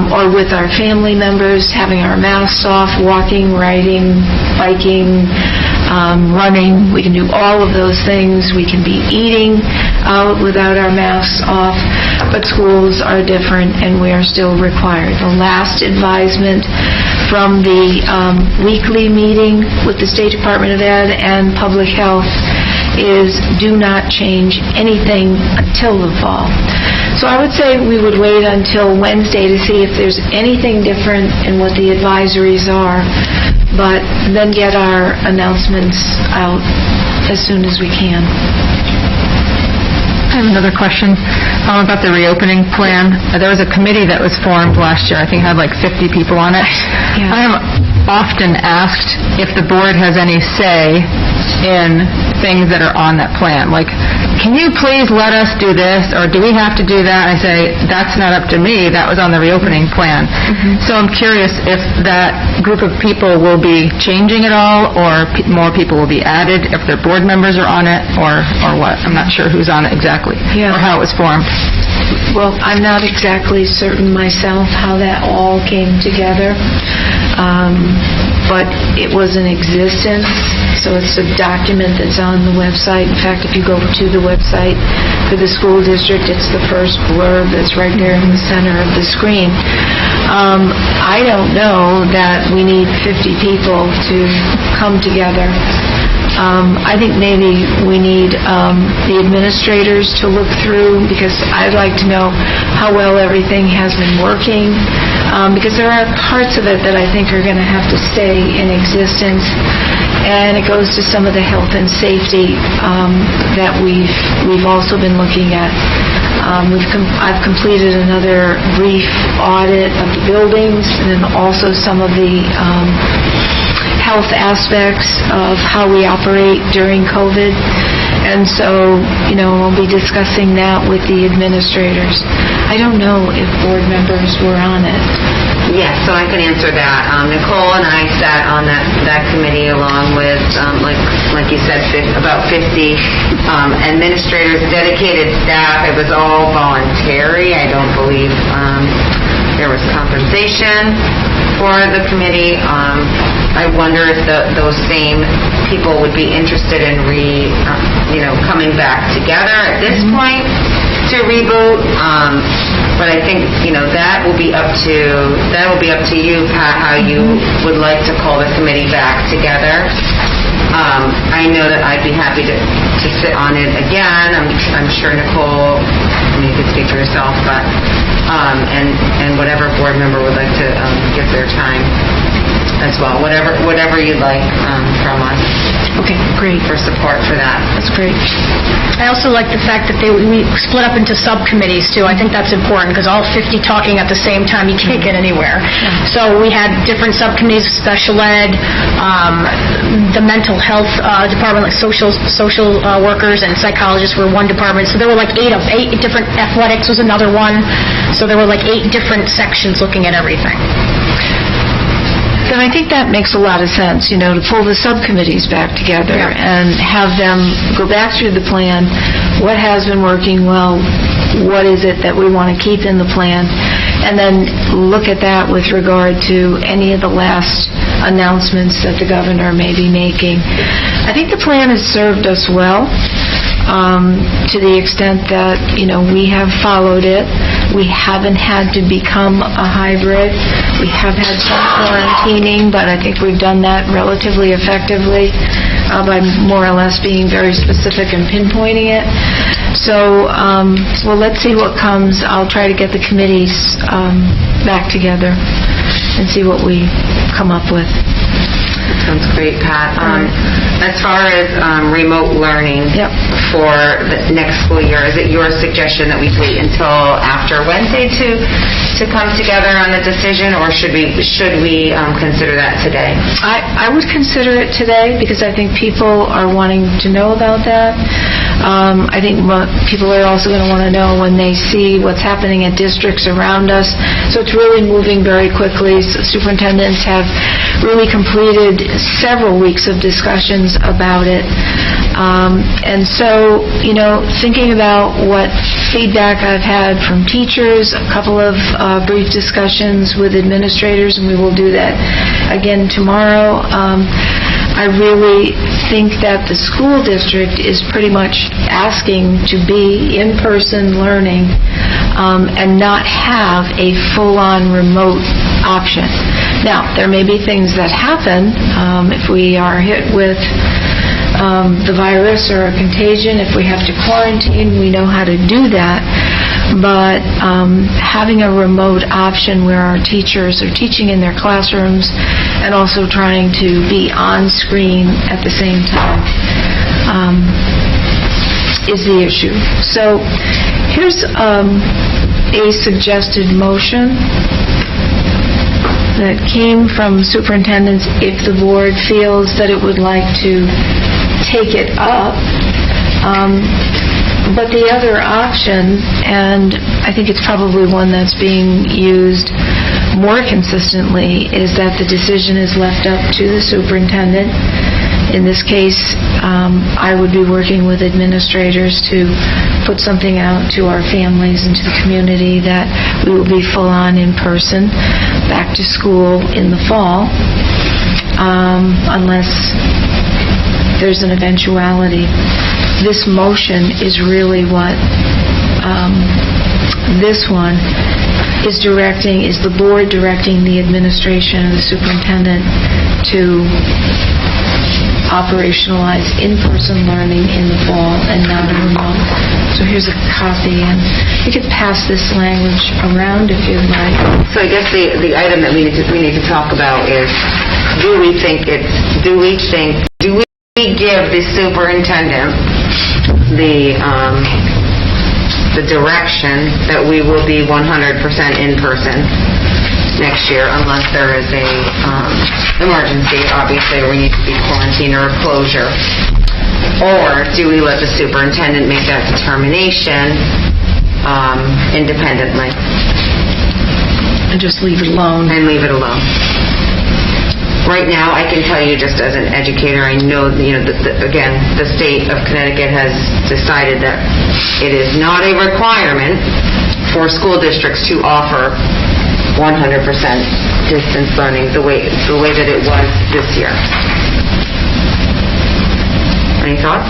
or with our family members, having our masks off, walking, riding, biking, running. We can do all of those things. We can be eating out without our masks off, but schools are different and we are still required. The last advisement from the weekly meeting with the State Department of Ed and Public Health is do not change anything until the fall. So I would say we would wait until Wednesday to see if there's anything different in what the advisories are, but then get our announcements out as soon as we can. I have another question about the reopening plan. There was a committee that was formed last year. I think it had like 50 people on it. Yeah. I am often asked if the board has any say in things that are on that plan. Like, can you please let us do this, or do we have to do that? I say, that's not up to me. That was on the reopening plan. Mm-hmm. So I'm curious if that group of people will be changing at all, or more people will be added, if their board members are on it, or what. I'm not sure who's on it exactly, or how it was formed. Well, I'm not exactly certain myself how that all came together, but it was in existence, so it's a document that's on the website. In fact, if you go to the website for the school district, it's the first blurb that's right there in the center of the screen. I don't know that we need 50 people to come together. I think maybe we need the administrators to look through, because I'd like to know how well everything has been working, because there are parts of it that I think are going to have to stay in existence, and it goes to some of the health and safety that we've also been looking at. I've completed another brief audit of the buildings, and then also some of the health aspects of how we operate during COVID. And so, we'll be discussing that with the administrators. I don't know if board members were on it. Yes, so I can answer that. Nicole and I sat on that committee along with, like you said, about 50 administrators, dedicated staff. It was all voluntary. I don't believe there was compensation for the committee. I wonder if those same people would be interested in coming back together at this point to reboot. But I think, that will be up to you, Pat, how you would like to call the committee back together. I know that I'd be happy to sit on it again. I'm sure Nicole, you could speak for yourself, but and whatever board member would like to give their time as well. Whatever you'd like from us. Okay, great. For support for that. That's great. I also like the fact that we split up into subcommittees, too. I think that's important, because all 50 talking at the same time, you can't get anywhere. So we had different subcommittees, special ed, the mental health department, like social workers and psychologists were one department. So there were like 8 different, athletics was another one. So there were like 8 different sections looking at everything. Then I think that makes a lot of sense, to pull the subcommittees back together and have them go back through the plan. What has been working well? What is it that we want to keep in the plan? And then look at that with regard to any of the last announcements that the governor may be making. I think the plan has served us well. To the extent that, we have followed it. We haven't had to become a hybrid. We have had some quarantining, but I think we've done that relatively effectively by more or less being very specific and pinpointing it. So, let's see what comes. I'll try to get the committees back together and see what we come up with. Sounds great, Pat. As far as remote learning for the next school year, is it your suggestion that we wait until after Wednesday to come together on the decision, or should we consider that today? I would consider it today, because I think people are wanting to know about that. I think people are also going to want to know when they see what's happening at districts around us. So it's really moving very quickly. So superintendents have really completed several weeks of discussions about it. And so, thinking about what feedback I've had from teachers, a couple of brief discussions with administrators, and we will do that again tomorrow. I really think that the school district is pretty much asking to be in-person learning and not have a full-on remote option. Now, there may be things that happen if we are hit with the virus or a contagion. If we have to quarantine, we know how to do that. But having a remote option where our teachers are teaching in their classrooms and also trying to be on screen at the same time is the issue. So here's a suggested motion that came from superintendents if the board feels that it would like to take it up. But the other option, and I think it's probably one that's being used more consistently, is that the decision is left up to the superintendent. In this case, I would be working with administrators to put something out to our families and to the community that we will be full-on in person back to school in the fall, unless there's an eventuality. This motion is really what this one is directing, is the board directing the administration and the superintendent to operationalize in-person learning in the fall and not a remote. So here's a copy, and you could pass this language around if you'd like. So I guess the item that we need to talk about is, do we give the superintendent the direction that we will be 100% in person next year, unless there is a emergency, obviously, or we need to be quarantined or a closure? Or do we let the superintendent make that determination independently? And just leave it alone. Right now, I can tell you, just as an educator, I know, again, the state of Connecticut has decided that it is not a requirement for school districts to offer 100% distance learning the way that it was this year. Any thoughts?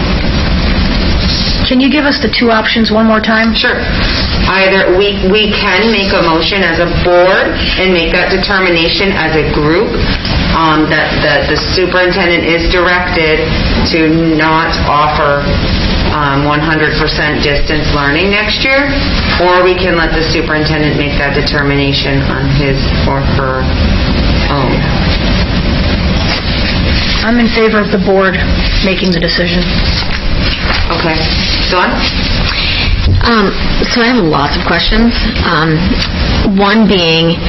Can you give us the two options one more time? Sure. Either we can make a motion as a board and make that determination as a group that the superintendent is directed to not offer 100% distance learning next year, or we can let the superintendent make that determination on his or her own. I'm in favor of the board making the decision. Okay. Dawn? So I have lots of questions. One being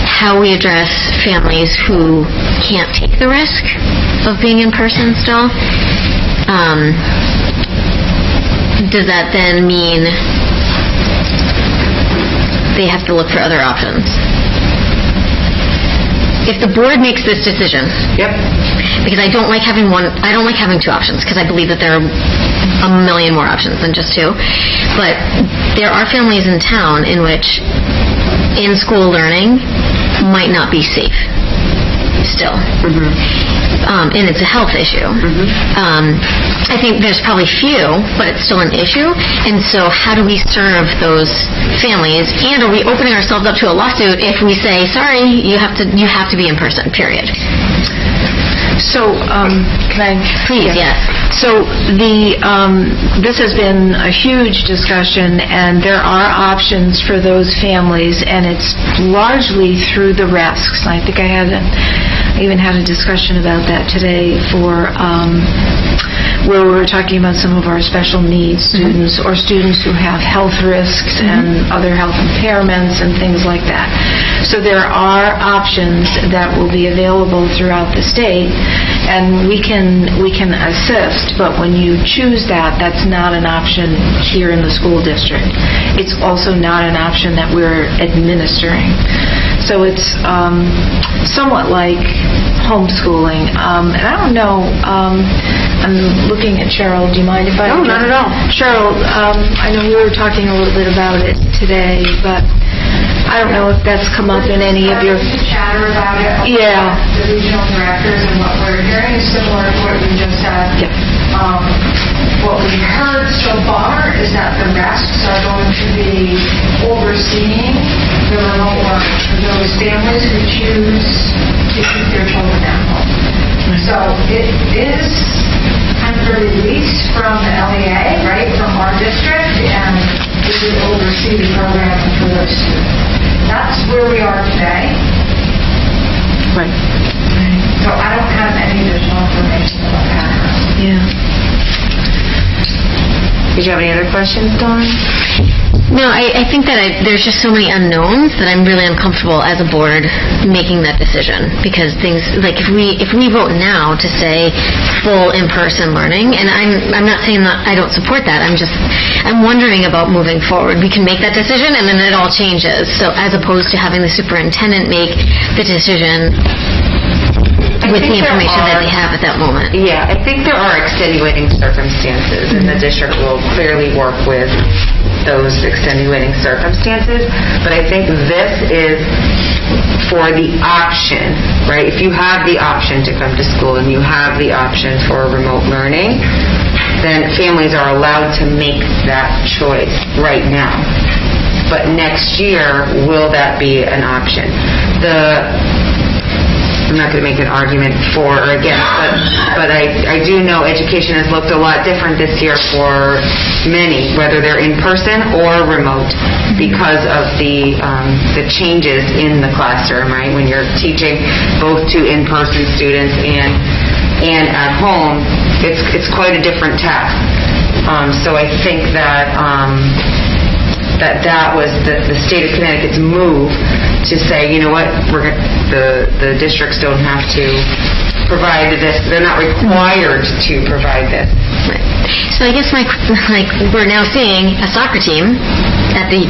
how we address families who can't take the risk of being in person still. Does that then mean they have to look for other options? If the board makes this decision, yep. Because I don't like having two options, because I believe that there are a million more options than just two. But there are families in town in which in-school learning might not be safe still. And it's a health issue. I think there's probably few, but it's still an issue. And so how do we serve those families? And are we opening ourselves up to a lawsuit if we say, sorry, you have to be in person, period? So, can I? Please, yes. So this has been a huge discussion, and there are options for those families, and it's largely through the RESCs. I think I even had a discussion about that today for where we were talking about some of our special needs students or students who have health risks and other health impairments and things like that. So there are options that will be available throughout the state, and we can assist, but when you choose that, that's not an option here in the school district. It's also not an option that we're administering. So it's somewhat like homeschooling. And I don't know, I'm looking at Cheryl. Do you mind if I... No, not at all. Cheryl, I know we were talking a little bit about it today, but I don't know if that's come up in any of your... chatter about it. Yeah. The regional directors and what we're hearing is similar to what you just said. Yeah. What we heard so far is that the RESCs are going to be overseeing the remote work for those families who choose to keep their children at home. So it is kind of released from the LEA, right, from our district, and we would oversee the program for those students. That's where we are today. Right. So I don't have any additional information about that. Yeah. Did you have any other questions, Dawn? No, I think that there's just so many unknowns that I'm really uncomfortable as a board making that decision, because things like if we vote now to say full in-person learning, and I'm not saying that I don't support that, I'm wondering about moving forward. We can make that decision and then it all changes. So as opposed to having the superintendent make the decision with the information that they have at that moment. Yeah, I think there are extenuating circumstances, and the district will clearly work with those extenuating circumstances. But I think this is for the option, right? If you have the option to come to school and you have the option for remote learning, then families are allowed to make that choice right now. But next year, will that be an option? I'm not going to make an argument for or against, but I do know education has looked a lot different this year for many, whether they're in person or remote, because of the changes in the classroom, right? When you're teaching both to in-person students and at home, it's quite a different task. So I think that that was the state of Connecticut's move to say, you know what, the districts don't have to provide this. They're not required to provide this. Right. So I guess we're now seeing a soccer team at the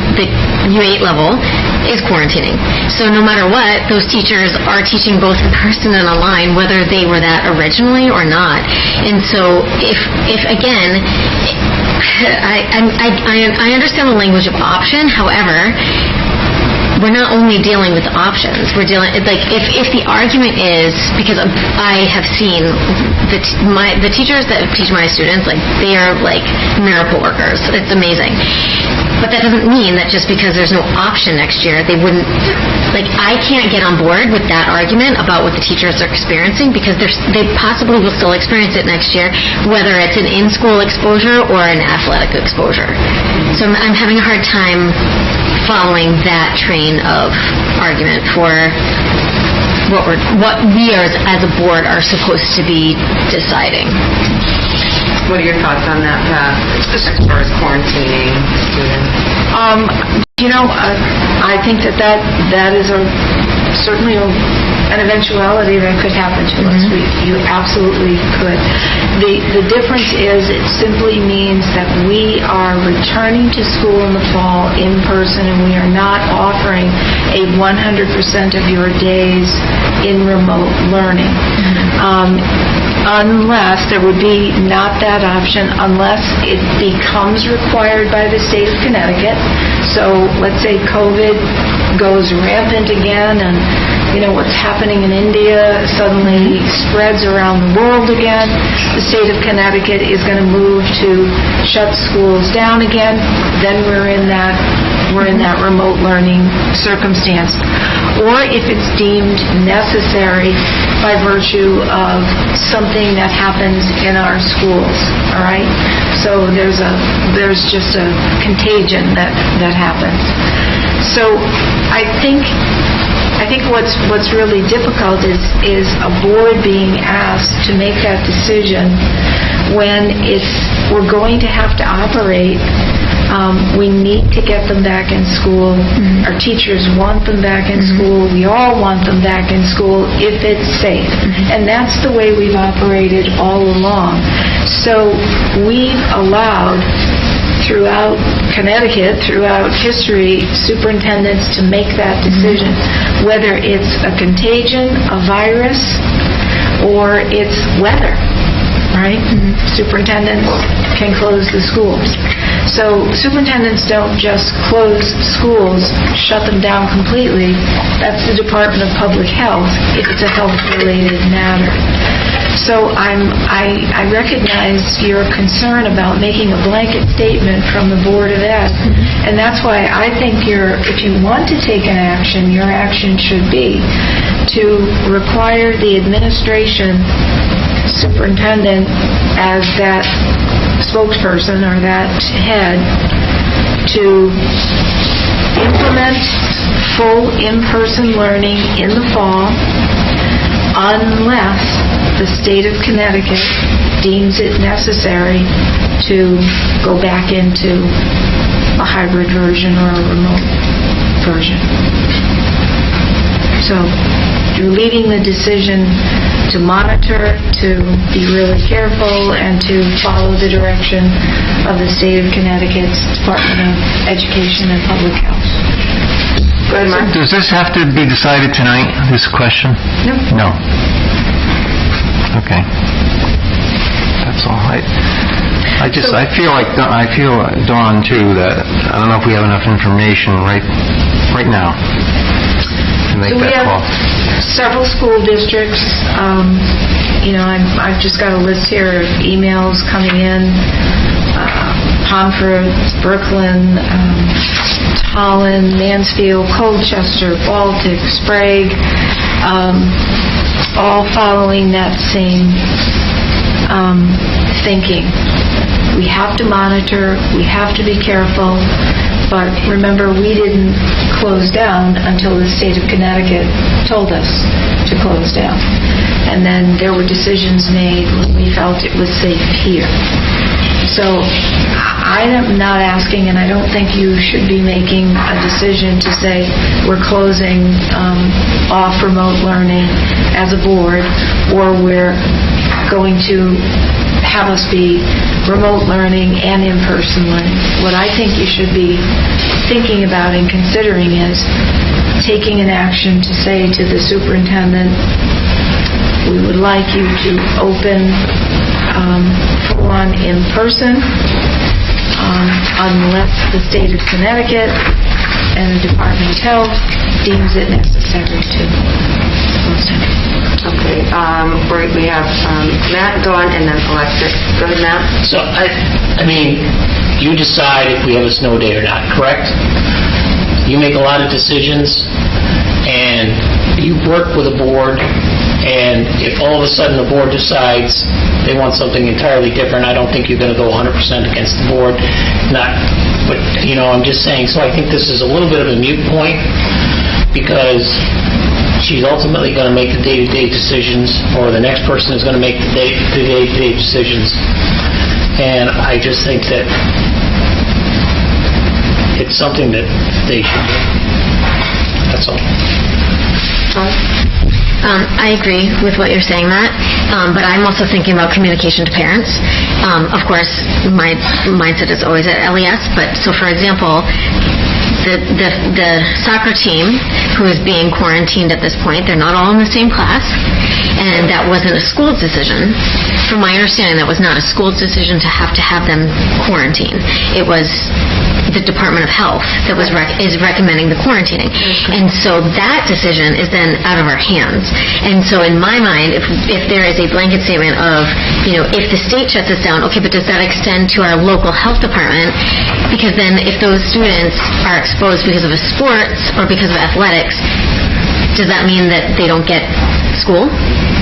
U8 level is quarantining. So no matter what, those teachers are teaching both in person and online, whether they were that originally or not. And so if again, I understand the language of option. However, we're not only dealing with the options, we're dealing, like, if the argument is, because I have seen the teachers that teach my students, like, they are like miracle workers. It's amazing. But that doesn't mean that just because there's no option next year, they wouldn't, like, I can't get on board with that argument about what the teachers are experiencing, because they possibly will still experience it next year, whether it's an in-school exposure or an athletic exposure. So I'm having a hard time following that train of argument for what we as a board are supposed to be deciding. What are your thoughts on that, as far as quarantining students? I think that is certainly an eventuality that could happen to us. You absolutely could. The difference is it simply means that we are returning to school in the fall in person, and we are not offering a 100% of your days in remote learning. Unless there would be not that option, unless it becomes required by the state of Connecticut. So let's say COVID goes rampant again, and what's happening in India suddenly spreads around the world again. The state of Connecticut is going to move to shut schools down again. Then we're in that remote learning circumstance. Or if it's deemed necessary by virtue of something that happens in our schools, all right? So there's just a contagion that happens. So I think what's really difficult is a board being asked to make that decision when we're going to have to operate. We need to get them back in school. Our teachers want them back in school. We all want them back in school if it's safe. And that's the way we've operated all along. So we've allowed throughout Connecticut, throughout history, superintendents to make that decision, whether it's a contagion, a virus, or it's weather, right? Superintendents can close the schools. So superintendents don't just close schools, shut them down completely. That's the Department of Public Health if it's a health-related matter. So I recognize your concern about making a blanket statement from the Board of Ed, and that's why I think if you want to take an action, your action should be to require the administration superintendent as that spokesperson or that head to implement full in-person learning in the fall unless the state of Connecticut deems it necessary to go back into a hybrid version or a remote version. So you're leaving the decision to monitor, to be really careful, and to follow the direction of the state of Connecticut's Department of Education and Public Health. Go ahead, Mark. Does this have to be decided tonight, this question? No. Okay. That's all. I feel, Dawn, too, that I don't know if we have enough information right now to make that call. Several school districts. I've just got a list here of emails coming in. Pomfret, Brooklyn, Holland, Mansfield, Colchester, Baltic, Sprague, all following that same thinking. We have to monitor, we have to be careful, but remember, we didn't close down until the state of Connecticut told us to close down. And then there were decisions made when we felt it was safe here. So I am not asking, and I don't think you should be making a decision to say we're closing off remote learning as a board, or we're going to have us be remote learning and in-person learning. What I think you should be thinking about and considering is taking an action to say to the superintendent, we would like you to open full-on in-person unless the state of Connecticut and the Department of Health deems it necessary to close it. Okay, we have Matt, Dawn, and then Alexis. Go ahead, Matt. So, I mean, you decide if we have a snow day or not, correct? You make a lot of decisions, and you work with a board, and if all of a sudden the board decides they want something entirely different, I don't think you're going to go 100% against the board. But I'm just saying, so I think this is a little bit of a moot point, because she's ultimately going to make the day-to-day decisions, or the next person is going to make the day-to-day decisions. And I just think that it's something that they should do. That's all. I agree with what you're saying, Matt, but I'm also thinking about communication to parents. Of course, my mindset is always at LES, but so for example, the soccer team who is being quarantined at this point, they're not all in the same class, and that wasn't a school's decision. From my understanding, that was not a school's decision to have them quarantine. It was the Department of Health that is recommending the quarantining. And so that decision is then out of our hands. And so in my mind, if there is a blanket statement of, if the state shuts us down, okay, but does that extend to our local health department? Because then if those students are exposed because of a sports or because of athletics, does that mean that they don't get school?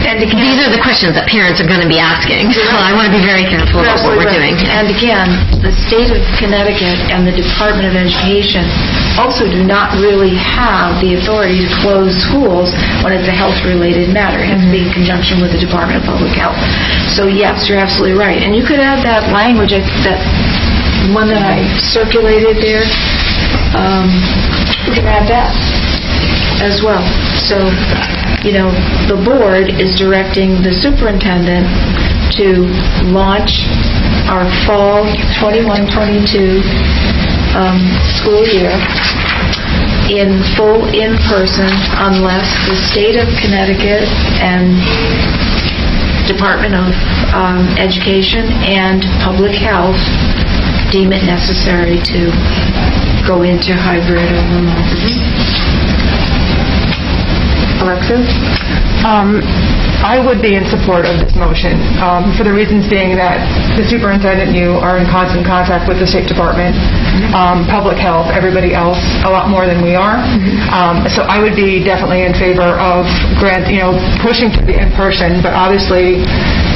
And again, these are the questions that parents are going to be asking, so I want to be very careful about what we're doing. And again, the state of Connecticut and the Department of Education also do not really have the authority to close schools when it's a health-related matter. It has to be in conjunction with the Department of Public Health. So yes, you're absolutely right. And you could add that language, that one that I circulated there, you can add that as well. So, the board is directing the superintendent to launch our fall 21-22 school year in full in-person unless the state of Connecticut and Department of Education and Public Health deem it necessary to go into hybrid or remote. Alexis? I would be in support of this motion, for the reasons being that the superintendent and you are in constant contact with the State Department, Public Health, everybody else, a lot more than we are. So I would be definitely in favor of pushing to the in-person, but obviously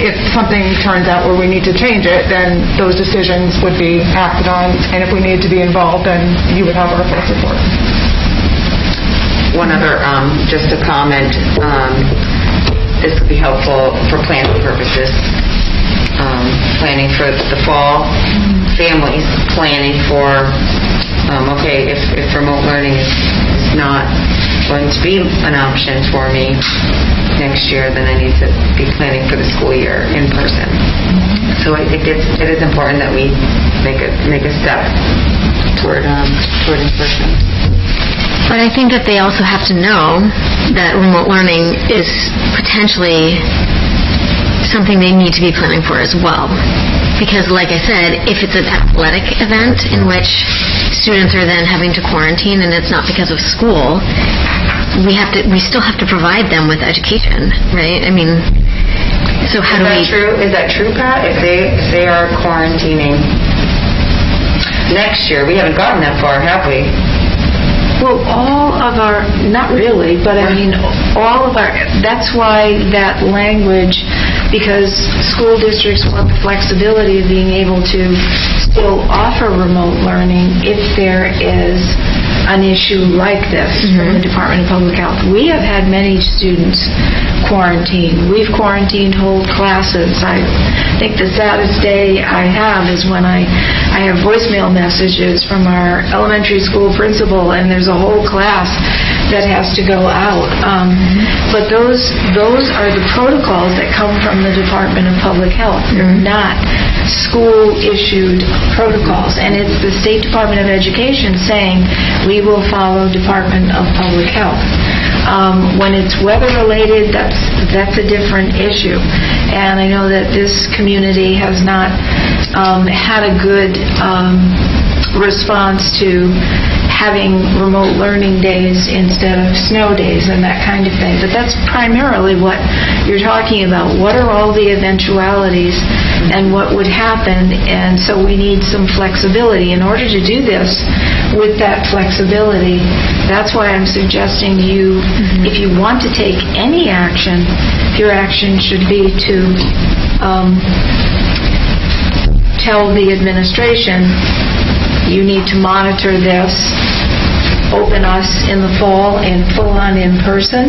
if something turns out where we need to change it, then those decisions would be acted on, and if we need to be involved, then you would have our full support. One other, just a comment, this would be helpful for planning purposes, planning for the fall, families planning for, if remote learning is not going to be an option for me next year, then I need to be planning for the school year in person. So I think it is important that we make a step toward in person. But I think that they also have to know that remote learning is potentially something they need to be planning for as well. Because like I said, if it's an athletic event in which students are then having to quarantine and it's not because of school, we still have to provide them with education, right? I mean, so how do we... Is that true, Pat? If they are quarantining next year, we haven't gotten that far, have we? Well, all of our, not really, but I mean, all of our, that's why that language, because school districts want the flexibility of being able to still offer remote learning if there is an issue like this from the Department of Public Health. We have had many students quarantine. We've quarantined whole classes. I think the saddest day I have is when I have voicemail messages from our elementary school principal, and there's a whole class that has to go out. But those are the protocols that come from the Department of Public Health. They're not school-issued protocols. And it's the State Department of Education saying, we will follow Department of Public Health. When it's weather-related, that's a different issue. And I know that this community has not had a good response to having remote learning days instead of snow days and that kind of thing. But that's primarily what you're talking about. What are all the eventualities and what would happen? And so we need some flexibility. In order to do this with that flexibility, that's why I'm suggesting you, if you want to take any action, your action should be to tell the administration, you need to monitor this, open us in the fall in full-on in-person.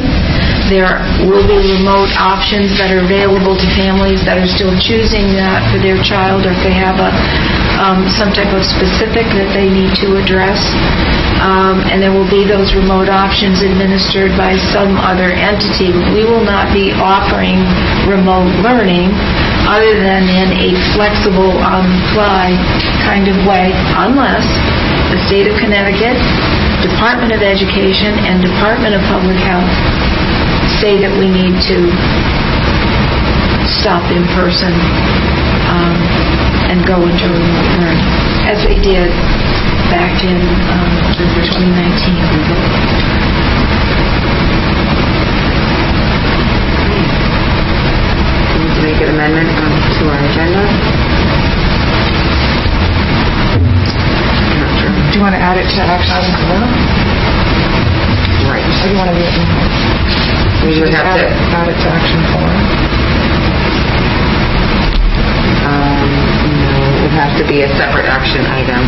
There will be remote options that are available to families that are still choosing that for their child, or if they have some type of specific that they need to address. And there will be those remote options administered by some other entity. We will not be offering remote learning other than in a flexible, on-the-fly kind of way, unless the state of Connecticut, Department of Education, and Department of Public Health say that we need to stop in person and go into remote learning, as they did back in 2019. Make an amendment to our agenda. Do you want to add it to action item 4? Right. Or do you want to do it in We would have to add it to action 4? No, it would have to be a separate action item.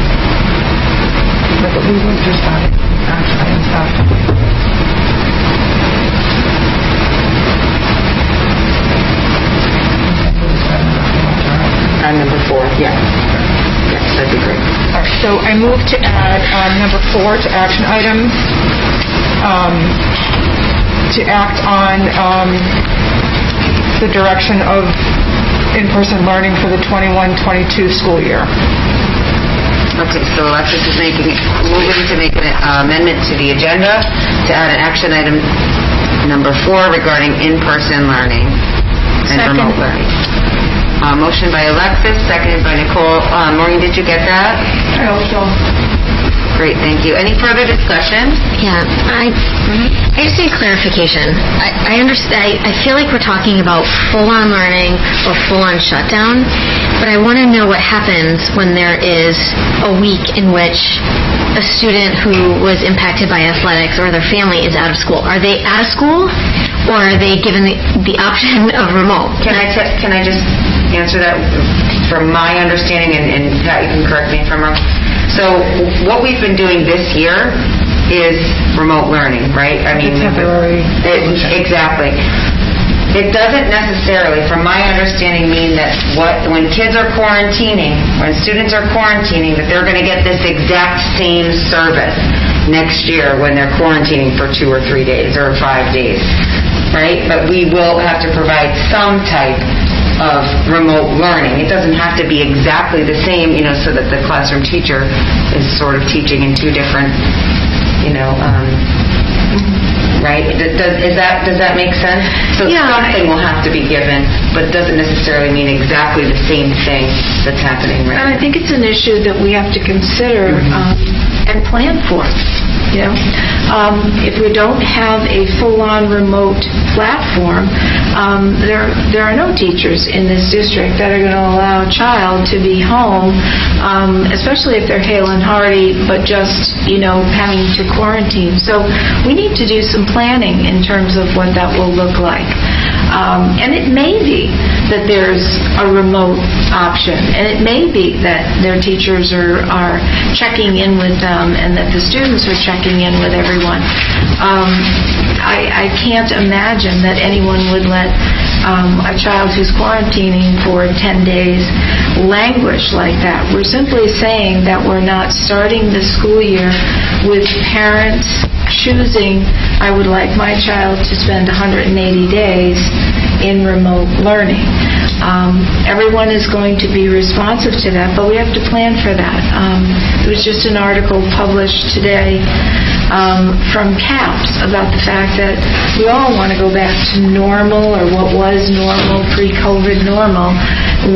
But we would just add action items after. Number 4, yeah. Yes, that'd be great. All right, so I move to add number 4 to action item, to act on the direction of in-person learning for the 21-22 school year. Okay, so Alexis is moving to make an amendment to the agenda to add an action item number 4 regarding in-person learning and remote learning. Motion by Alexis, seconded by Nicole. Maureen, did you get that? I hope so. Great, thank you. Any further discussion? Yeah, I just need clarification. I understand. I feel like we're talking about full-on learning or full-on shutdown, but I want to know what happens when there is a week in which a student who was impacted by athletics or their family is out of school. Are they out of school, or are they given the option of remote? Can I just answer that from my understanding, and Pat, you can correct me if I'm wrong. So what we've been doing this year is remote learning, right? I mean, temporary. Exactly. It doesn't necessarily, from my understanding, mean that when kids are quarantining, when students are quarantining, that they're going to get this exact same service next year when they're quarantining for 2 or 3 days or 5 days, right? But we will have to provide some type of remote learning. It doesn't have to be exactly the same, so that the classroom teacher is sort of teaching in 2 different, right? Does that make sense? So something will have to be given, but it doesn't necessarily mean exactly the same thing that's happening right now. And I think it's an issue that we have to consider and plan for. If we don't have a full-on remote platform, there are no teachers in this district that are going to allow a child to be home, especially if they're hale and hearty, but just, having to quarantine. So we need to do some planning in terms of what that will look like. And it may be that there's a remote option, and it may be that their teachers are checking in with them and that the students are checking in with everyone. I can't imagine that anyone would let a child who's quarantining for 10 days languish like that. We're simply saying that we're not starting the school year with parents choosing, I would like my child to spend 180 days in remote learning. Everyone is going to be responsive to that, but we have to plan for that. There was just an article published today from CAPS about the fact that we all want to go back to normal, or what was normal, pre-COVID normal.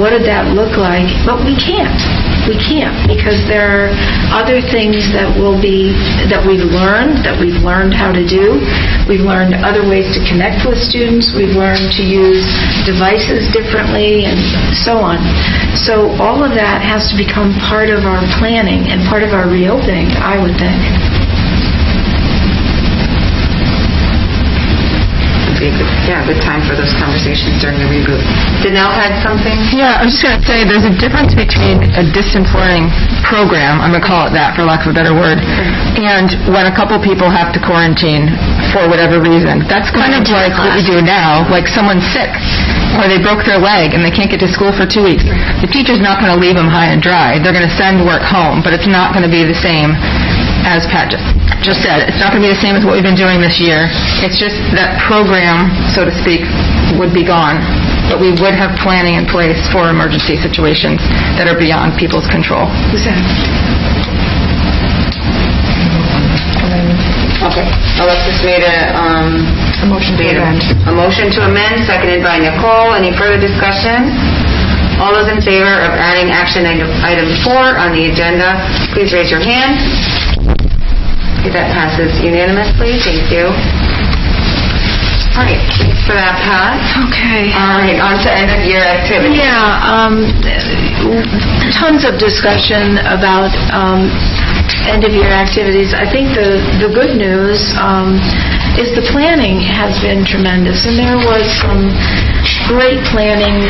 What did that look like? But we can't. We can't, because there are other things that we've learned how to do. We've learned other ways to connect with students. We've learned to use devices differently, and so on. So all of that has to become part of our planning and part of our reopening, I would think. Good time for those conversations during the reboot. Danelle had something? Yeah, I was just going to say there's a difference between a distance learning program, I'm going to call it that for lack of a better word, and when a couple people have to quarantine for whatever reason. That's kind of like what we do now, like someone's sick or they broke their leg and they can't get to school for 2 weeks. The teacher's not going to leave them high and dry. They're going to send work home, but it's not going to be the same as Pat just said. It's not going to be the same as what we've been doing this year. It's just that program, so to speak, would be gone. But we would have planning in place for emergency situations that are beyond people's control. Okay. Alexis made a motion to amend. A motion to amend, seconded by Nicole. Any further discussion? All those in favor of adding action item 4 on the agenda, please raise your hand. Okay, that passes unanimously. Thank you. All right, thanks for that, Pat. Okay. All right, on to end of year activity. Yeah, tons of discussion about end of year activities. I think the good news is the planning has been tremendous, and there was some great planning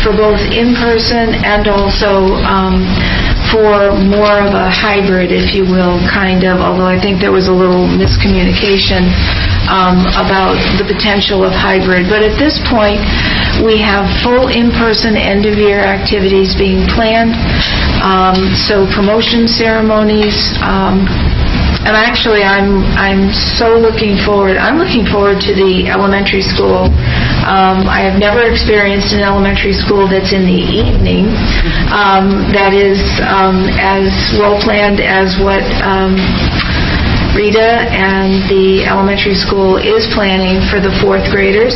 for both in-person and also for more of a hybrid, if you will, kind of, although I think there was a little miscommunication about the potential of hybrid. But at this point, we have full in-person end-of-year activities being planned. So promotion ceremonies, and actually I'm so looking forward. I'm looking forward to the elementary school. I have never experienced an elementary school that's in the evening that is as well planned as what Rita and the elementary school is planning for the 4th graders.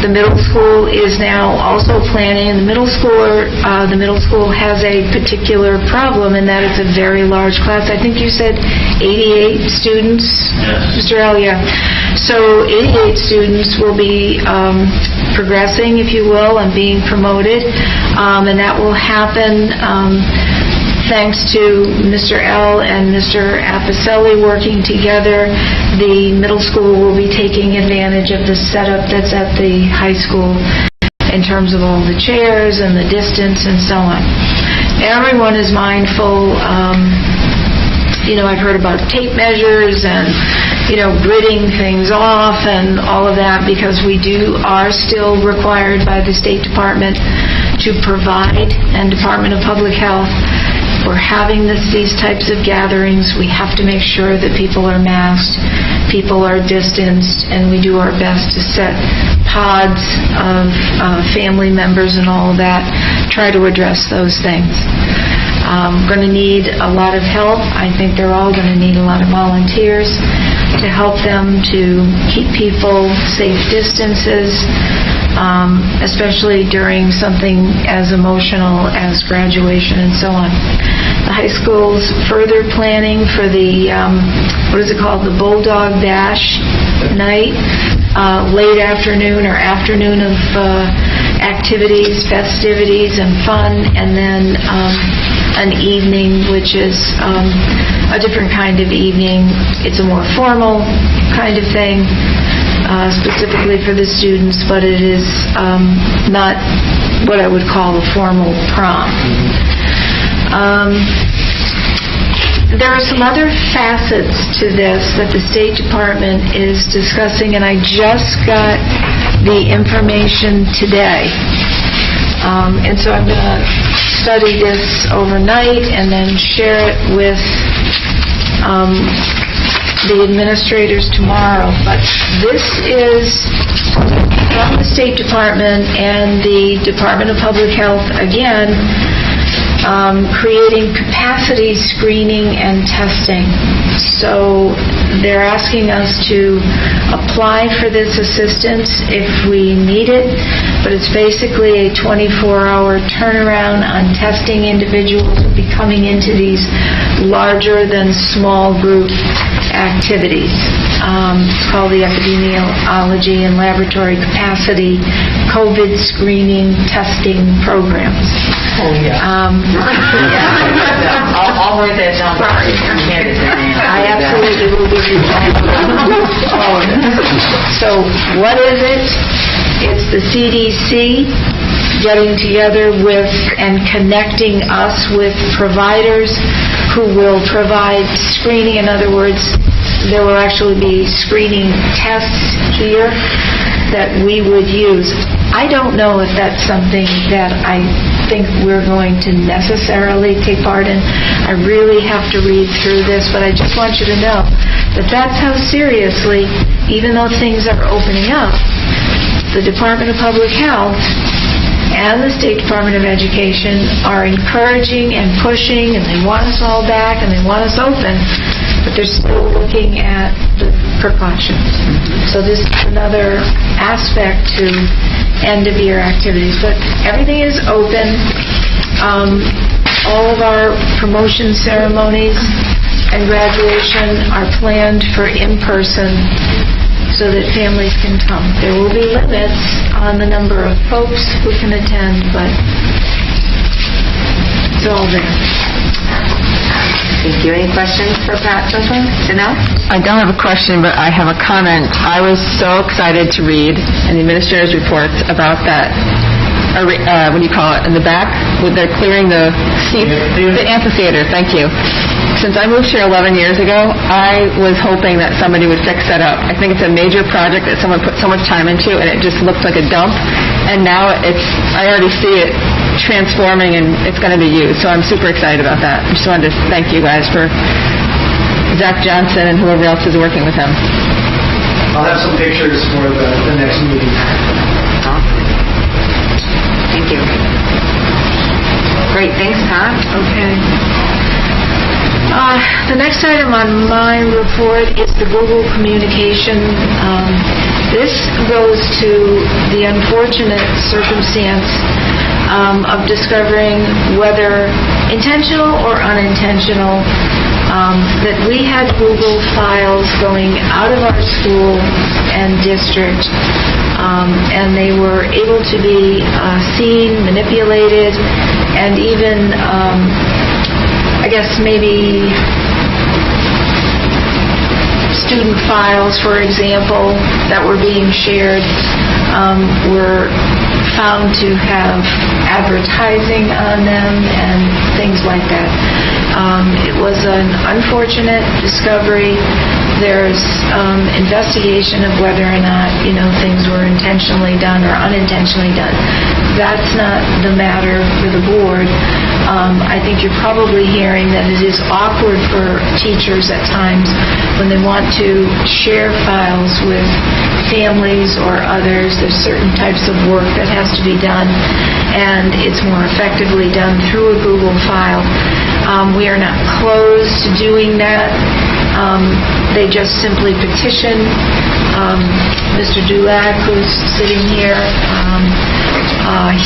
The middle school is now also planning, and the middle school has a particular problem in that it's a very large class. I think you said 88 students, Mr. Elia. So 88 students will be progressing, if you will, and being promoted, and that will happen thanks to Mr. L. and Mr. Apicelli working together. The middle school will be taking advantage of the setup that's at the high school in terms of all the chairs and the distance and so on. Everyone is mindful. I've heard about tape measures and, gridding things off and all of that, because we are still required by the State Department to provide, and Department of Public Health, we're having these types of gatherings. We have to make sure that people are masked, people are distanced, and we do our best to set pods of family members and all of that, try to address those things. Going to need a lot of help. I think they're all going to need a lot of volunteers to help them to keep people safe distances, especially during something as emotional as graduation and so on. The high school's further planning for the, the Bulldog Dash night, late afternoon or afternoon of activities, festivities, and fun, and then an evening, which is a different kind of evening. It's a more formal kind of thing, specifically for the students, but it is not what I would call a formal prom. There are some other facets to this that the State Department is discussing, and I just got the information today. And so I'm going to study this overnight and then share it with the administrators tomorrow. But this is from the State Department and the Department of Public Health, again, creating capacity screening and testing. So They're asking us to apply for this assistance if we need it, but it's basically a 24-hour turnaround on testing individuals who'll be coming into these larger than small group activities. It's called the Epidemiology and Laboratory Capacity COVID Screening Testing Programs. Oh, yeah. I'll write that down. I absolutely will give you all of it. So what is it? It's the CDC getting together with and connecting us with providers who will provide screening. In other words, there will actually be screening tests here that we would use. I don't know if that's something that I think we're going to necessarily take part in. I really have to read through this, but I just want you to know that that's how seriously, even though things are opening up, the Department of Public Health and the State Department of Education are encouraging and pushing, and they want us all back, and they want us open, but they're still looking at the precautions. So this is another aspect to end-of-year activities. But everything is open. All of our promotion ceremonies and graduation are planned for in-person so that families can come. There will be limits on the number of folks who can attend, but it's all there. Thank you. Any questions for Pat so far? Janelle? I don't have a question, but I have a comment. I was so excited to read in the administrator's reports about that, what do you call it, in the back, where they're clearing the seats, the amphitheater. Thank you. Since I moved here 11 years ago, I was hoping that somebody would fix that up. I think it's a major project that someone put so much time into, and it just looks like a dump. And now I already see it transforming, and it's going to be used. So I'm super excited about that. I just wanted to thank you guys for Zach Johnson and whoever else is working with him. I'll have some pictures for the next meeting. Thank you. Great. Thanks, Pat. Okay. The next item on my report is the Google communication. This goes to the unfortunate circumstance of discovering, whether intentional or unintentional, that we had Google files going out of our school and district, and they were able to be seen, manipulated, and even I guess maybe student files, for example, that were being shared were found to have advertising on them and things like that. It was an unfortunate discovery. There's investigation of whether or not, things were intentionally done or unintentionally done. That's not the matter for the board. I think you're probably hearing that it is awkward for teachers at times when they want to share files with families or others. There's certain types of work that has to be done, and it's more effectively done through a Google file. We are not closed to doing that. They just simply petition Mr. Dulac, who's sitting here.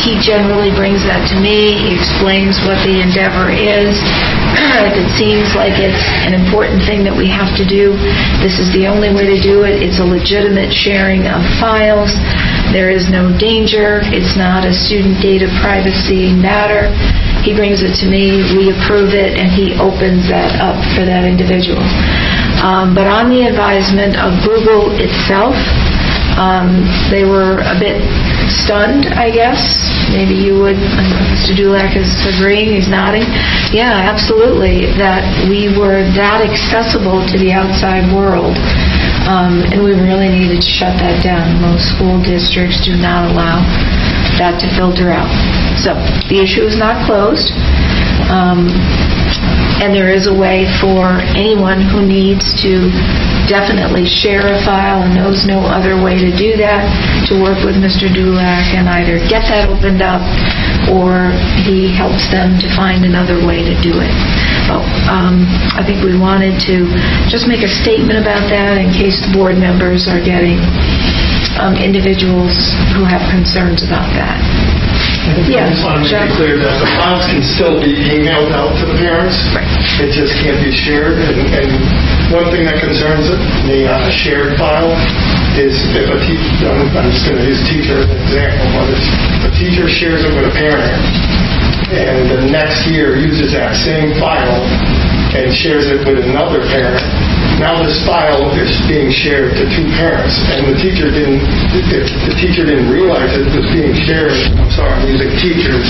He generally brings that to me. He explains what the endeavor is. If it seems like it's an important thing that we have to do, this is the only way to do it. It's a legitimate sharing of files. There is no danger. It's not a student data privacy matter. He brings it to me, we approve it, and he opens that up for that individual. But on the advisement of Google itself, they were a bit stunned, I guess. Maybe you would, Mr. Dulac is agreeing, he's nodding. Yeah, absolutely, that we were that accessible to the outside world. And we really needed to shut that down. Most school districts do not allow that to filter out. So the issue is not closed. And there is a way for anyone who needs to definitely share a file and knows no other way to do that to to work with Mr. Dulac and either get that opened up or he helps them to find another way to do it. But I think we wanted to just make a statement about that in case the board members are getting individuals who have concerns about that. I just want to make it clear that the files can still be emailed out to the parents. Right. It just can't be shared. And one thing that concerns me on a shared file is if a teacher, I'm just going to use teacher as an example, but if a teacher shares it with a parent and the next year uses that same file and shares it with another parent, now this file is being shared to two parents, and if the teacher didn't realize it was being shared, I'm sorry, I'm using teachers,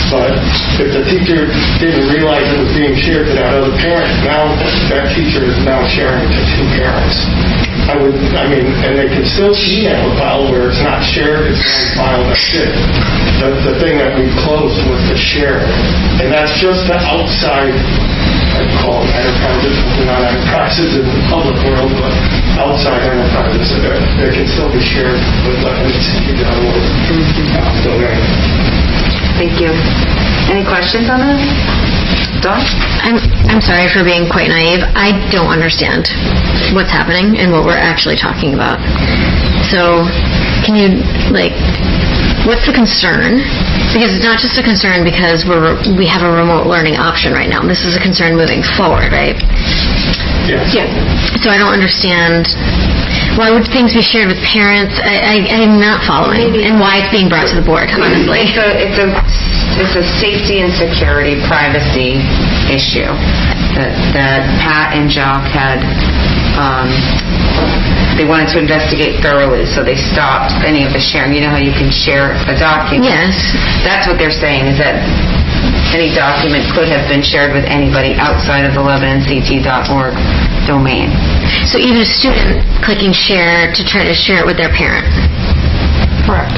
but if the teacher didn't realize it was being shared to that other parent, now that teacher is now sharing it to two parents. And they can still email a file where it's not shared, it's one file, that's it. The thing that we closed was the sharing, and that's just the outside, I'd call them enterprises, not enterprises in the public world, but outside enterprises. They can still be shared with NCT.org domain. Thank you. Any questions on that? Dawn? I'm sorry for being quite naive. I don't understand what's happening and what we're actually talking about. So, can you, what's the concern? Because it's not just a concern because we have a remote learning option right now. This is a concern moving forward, right? Yes. Yeah. So I don't understand, why would things be shared with parents? I'm not following. And why it's being brought to the board, honestly. It's a safety and security privacy issue that Pat and Jacques had. They wanted to investigate thoroughly, so they stopped any of the sharing. You know how you can share a document? Yes. That's what they're saying, is that any document could have been shared with anybody outside of the LebanonCT.org domain. So even a student clicking share to try to share it with their parent? Correct.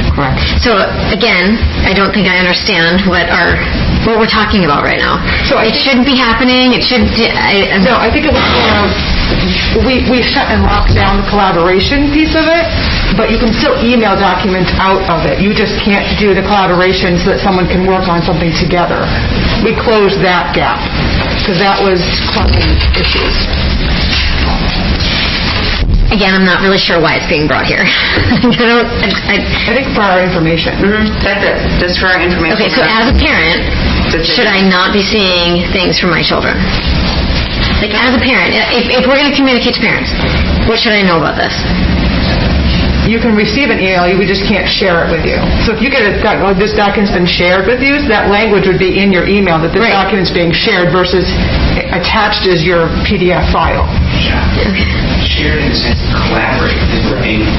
So again, I don't think I understand what we're talking about right now. So it shouldn't be happening. It should. No, I think it was more of we shut and locked down the collaboration piece of it, but you can still email documents out of it. You just can't do the collaboration so that someone can work on something together. We closed that gap because that was causing issues. Again, I'm not really sure why it's being brought here. I think for our information. That's it, just for our information. Okay, so as a parent, should I not be seeing things from my children? As a parent, if we're going to communicate to parents, what should I know about this? You can receive an email, we just can't share it with you. So if you get this document's been shared with you, that language would be in your email that this document's being shared versus attached as your PDF file. Yeah. Okay. Shared in the sense of collaborate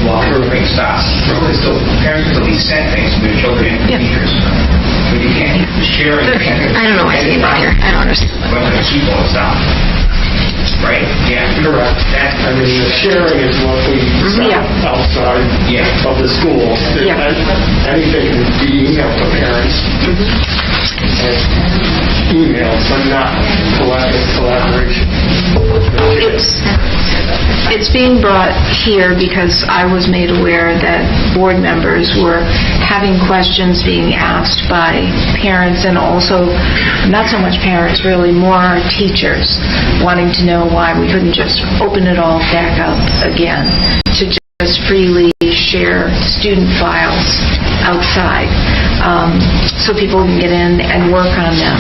while everything stops. Parents can still be sent things to their children and teachers. But you can't share it. I don't know why it's being brought here. I don't understand. Well, the key won't stop. Right, yeah. Correct. The sharing is what we stop outside of the school. Anything can be emailed to parents. Emails, but not collaboration. It's being brought here because I was made aware that board members were having questions being asked by parents, and also not so much parents, really more teachers wanting to know why we couldn't just open it all back up again to just freely share student files outside so people can get in and work on them.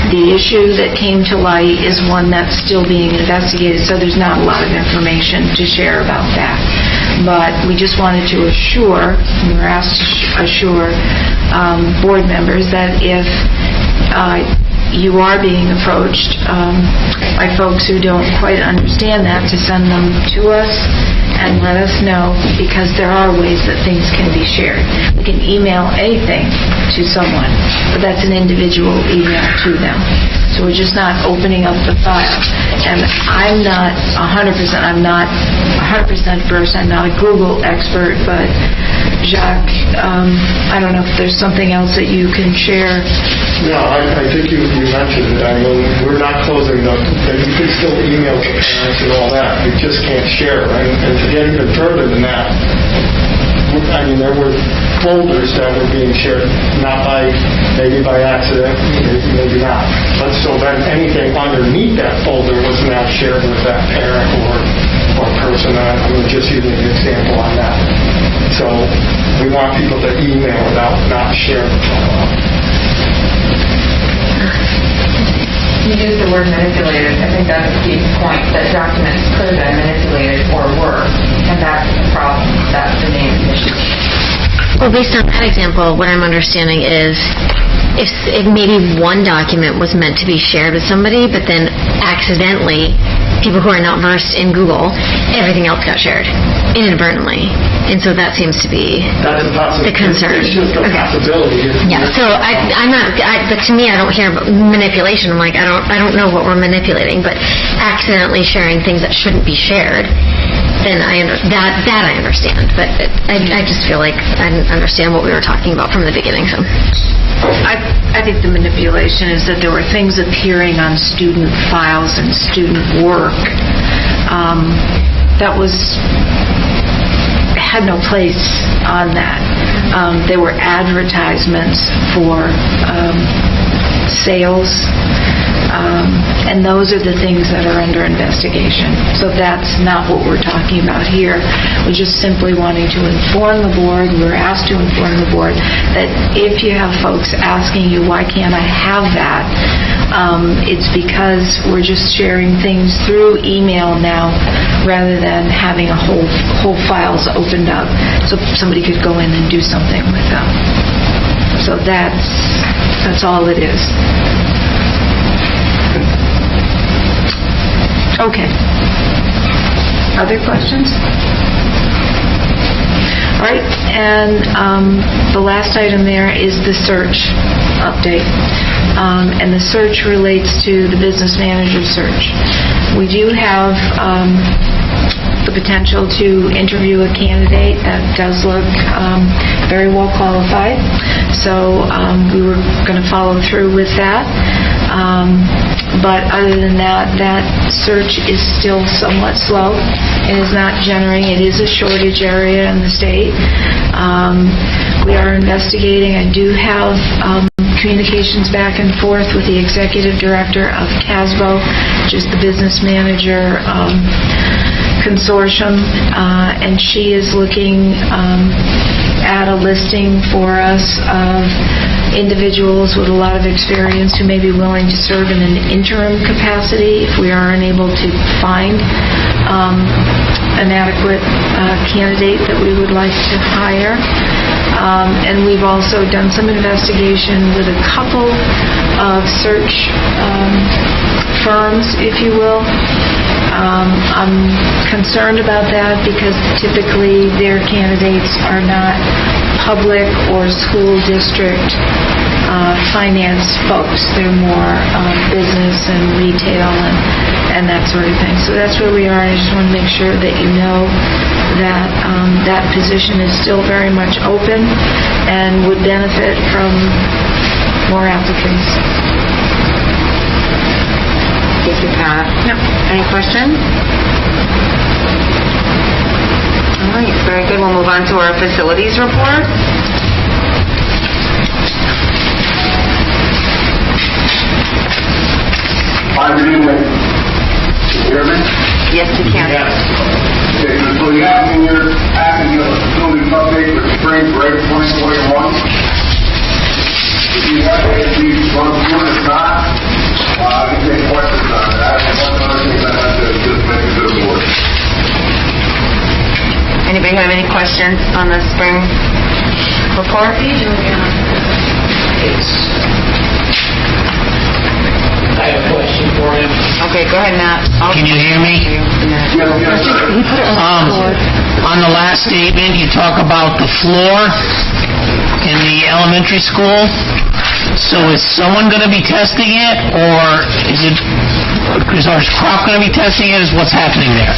The issue that came to light is one that's still being investigated, so there's not a lot of information to share about that. But we just wanted to assure, we were asked to assure board members that if you are being approached by folks who don't quite understand that, to send them to us and let us know, because there are ways that things can be shared. We can email anything to someone, but that's an individual email to them. So we're just not opening up the file. And I'm not 100% versed. I'm not a Google expert, but Jacques, I don't know if there's something else that you can share. No, I think you mentioned it. I mean, we're not closing that you can still email the parents and all that. You just can't share. And to get even further than that, I mean, there were folders that were being shared, maybe by accident, maybe not. But so then anything underneath that folder was now shared with that parent or person. I'm just using an example on that. So we want people to email without not sharing. You use the word manipulated. I think that's a key point, that documents could have been manipulated or were, and that's the problem. That's the main issue. Well, based on that example, what I'm understanding is if maybe one document was meant to be shared with somebody, but then accidentally, people who are not versed in Google, everything else got shared inadvertently. And so that seems to be the concern. It's just a possibility. Yeah, so I'm not, but to me, I don't hear about manipulation. I'm like, I don't know what we're manipulating, but accidentally sharing things that shouldn't be shared, then that I understand. But I just feel like I didn't understand what we were talking about from the beginning. So I think the manipulation is that there were things appearing on student files and student work that had no place on that. There were advertisements for sales, and those are the things that are under investigation. So that's not what we're talking about here. We're just simply wanting to inform the board. We were asked to inform the board that if you have folks asking you, why can't I have that, it's because we're just sharing things through email now rather than having a whole files opened up so somebody could go in and do something with them. So that's all it is. Okay. Other questions? All right, and the last item there is the search update. And the search relates to the business manager search. We do have the potential to interview a candidate that does look very well qualified. So we were going to follow through with that. But other than that, that search is still somewhat slow. It is not generating. It is a shortage area in the state. We are investigating. I do have communications back and forth with the executive director of CASBO, which is the business manager consortium, and she is looking at a listing for us of individuals with a lot of experience who may be willing to serve in an interim capacity if we are unable to find an adequate candidate that we would like to hire. And we've also done some investigation with a couple of search firms, if you will. I'm concerned about that because typically their candidates are not public or school district finance folks. They're more business and retail and that sort of thing. So that's where we are. I just want to make sure that you know that that position is still very much open and would benefit from more applicants. Thank you, Pat. Yep. Any questions? All right, very good. We'll move on to our facilities report. Hi, good evening. Can you hear me? Yes, you can. Yes. Okay, so you have in your package a facilities update for spring break 2021. If you have these one through it, if not, you can take questions on it. I have one other thing I have to just mention to the board. Anybody have any questions on the spring report? I have a question for him. Okay, go ahead, Matt. Can you hear me? On the last statement, you talk about the floor in the elementary school. So is someone going to be testing it, or is our crop going to be testing it? Is what's happening there?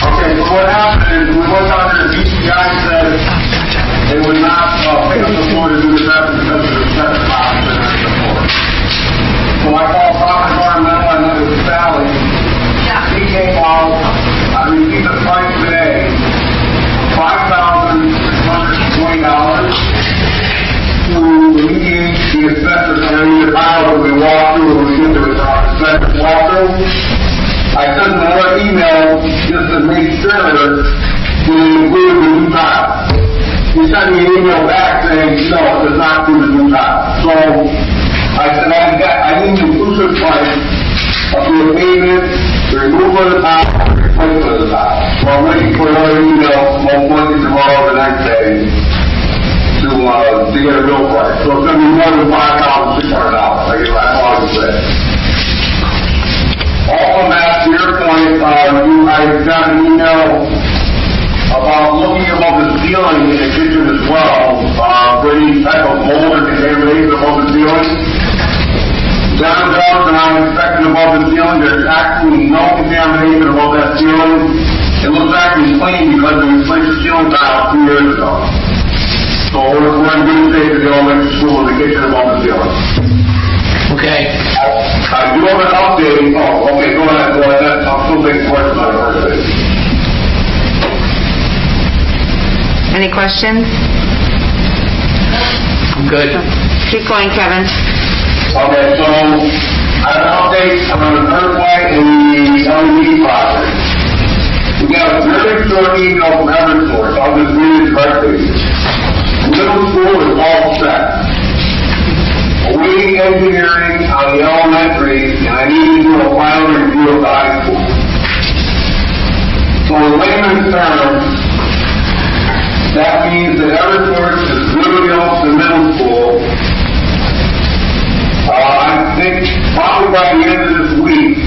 Okay, so what happened is we went down there, the guy said they would not pick up the floor to do the test because of the test box that is the floor. So I called Proper Environmental, I met with Sally. He came out, I received the price today, $5,600 sent me an email back saying, no, it does not do the new tile. So I said, I need an inclusive price of the pavement, the removal of the tile, and the replacement of the tile. So I'm waiting for another email, most likely tomorrow or the next day, to get a bill price. So it's going to be more than $5,600. I guess that's all I can say. Also, Matt, to your point, I got an email about looking above the ceiling in the kitchen as well, for any type of mold or contamination above the ceiling. Down and I inspected above the ceiling. There's actually no contamination above that ceiling. It looks actually clean because we replaced the ceiling tile 2 years ago. So we're in good shape to the elementary school in the kitchen above the ceiling. Okay. I do have an update. Oh, okay, go ahead. I'm still taking questions on the first page. Any questions? I'm good. Keep going, Kevin. Okay, so I have an update on the Earthlight and the LED project. We got a very short email from Eversource. I'll just read it directly. Middle school is all set. Awaiting engineering on the elementary, and I need to do a final review of the high school. So in layman's terms, that means that Eversource is literally off the middle school. I think probably by the end of this week,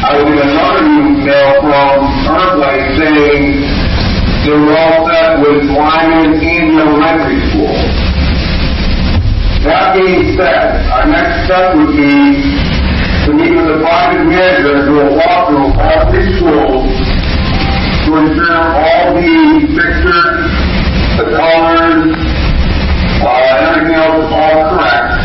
I will get another email from Earthlight saying they were all set with Lyman and the elementary school. That being said, our next step would be to meet with the project manager and do a walkthrough of all 3 schools to ensure all the fixtures, the colors, everything else is all correct.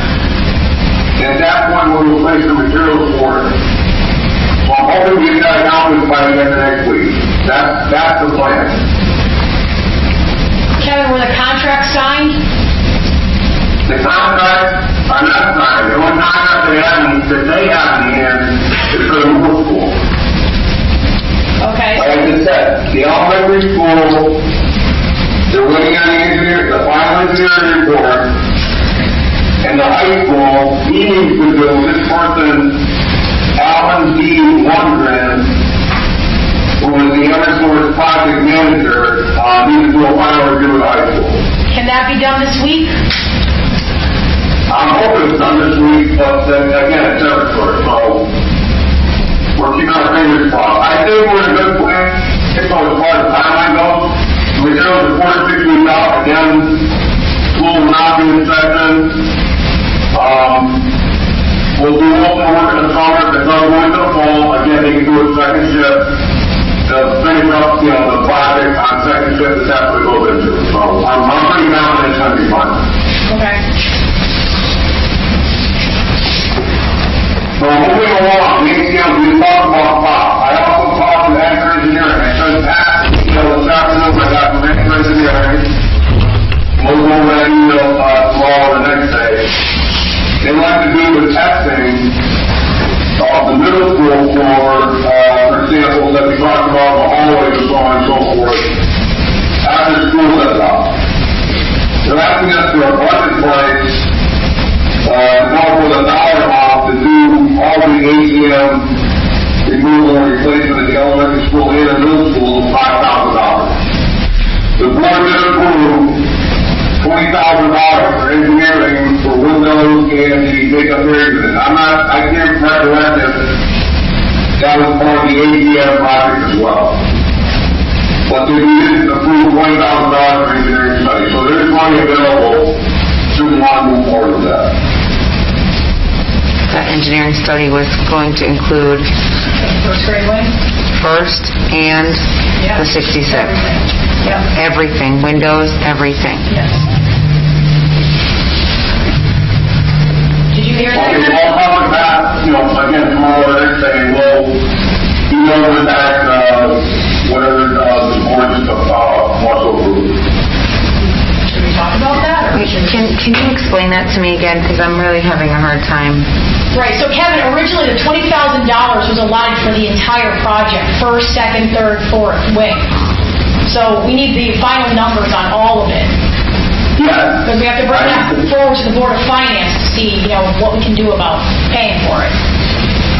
And at that point, we'll place the materials order. So I'm hoping we get that accomplished by the end of next week. That's the plan. Kevin, were the contracts signed? The contracts are not signed. The only contract they have in hand is for the middle school. Okay. Like I just said, the elementary school, they're waiting on the final engineering report. And the high school, he needs to do, this person, Alan D. Lundgren, who is the Eversource project manager, needs to do a final review of the high school. Can that be done this week? I'm hoping it's done this week, but again, it's Eversource, so we're keeping our fingers crossed. I think we're in a good place as far as the timeline goes. The materials are 4 to 6 weeks out. Again, school will not be in session. We'll do most of the work in the summer. If it's not going to the fall, again, they can do a second shift to finish up, the project on second shift that's after it goes into it. So I'm pretty confident it's going to be fun. Okay. So moving along, we talked about POP. I also talked to Anchor Engineering. I said, this afternoon I got from Anchor Engineering. We'll go over that email tomorrow or the next day. They like to do the testing of the middle school for example, that we talked about the hallways and so on and so forth, after school lets out. They're asking us for a budget price, now for the dollar amount to do all the ATM removal and replacement of the elementary school and the middle school, $5,000. The board did approve $20,000 for engineering for windows and the makeup area unit. I can't recollect if that was part of the ATM project as well. But they did approve $20,000 for engineering study. So there's money available should we want to move forward with that. That engineering study was going to include First grade wing? first and the 66. Everything, windows, everything. Yes. Did you hear that? Okay, well, how about that, again, tomorrow or next day, we'll email with that, whatever the board just wants to approve. Should we talk about that? Or Can you explain that to me again? Because I'm really having a hard time. Right, so Kevin, originally the $20,000 was allotted for the entire project, first, second, third, fourth wing. So So we need the final numbers on all of it. Yes. Because we have to bring that forward to the Board of Finance to see, what we can do about paying for it.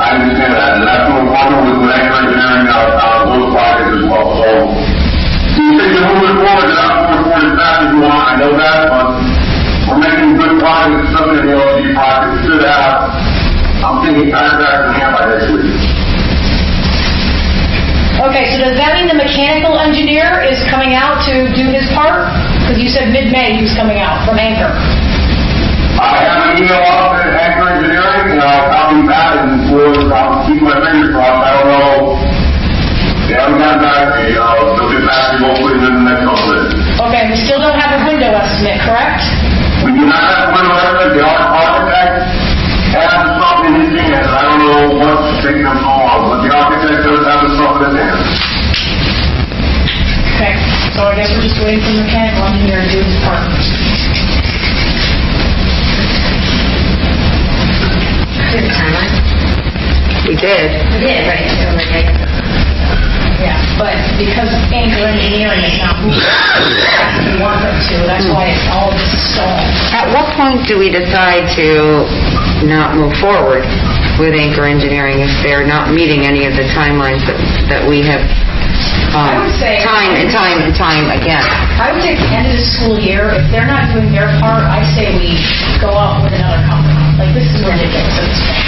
I understand that, and that's what we're wondering with Anchor Engineering those projects as well. So, you think you're moving forward, and I'm moving forward as fast as you want, I know that, but we're making good progress, some of the LG projects should have, I'm thinking contracts in hand by next week. Okay, so does that mean the mechanical engineer is coming out to do his part? Because you said mid-May he was coming out from Anchor. I have an email off at Anchor Engineering, and I'll copy that, and I'll keep my fingers crossed. I don't know. They haven't gotten back to me. They'll get back to me hopefully within the next couple of days. Okay, we still don't have a window estimate, correct? We do not have a window estimate. The architect has the stuff in his hands. I don't know what's taking them so long, but the architect does have the stuff in his hands. Okay, so I guess we're just waiting for the mechanical engineer to do his part. We did. We did, right. Yeah, but because Anchor Engineering is not moving, we want them to, that's why it's all this is stalled. At what point do we decide to not move forward with Anchor Engineering if they're not meeting any of the timelines that we have I would say time again? I would say at the end of the school year, if they're not doing their part, I say we go out with another company. Like, this is ridiculous at this point.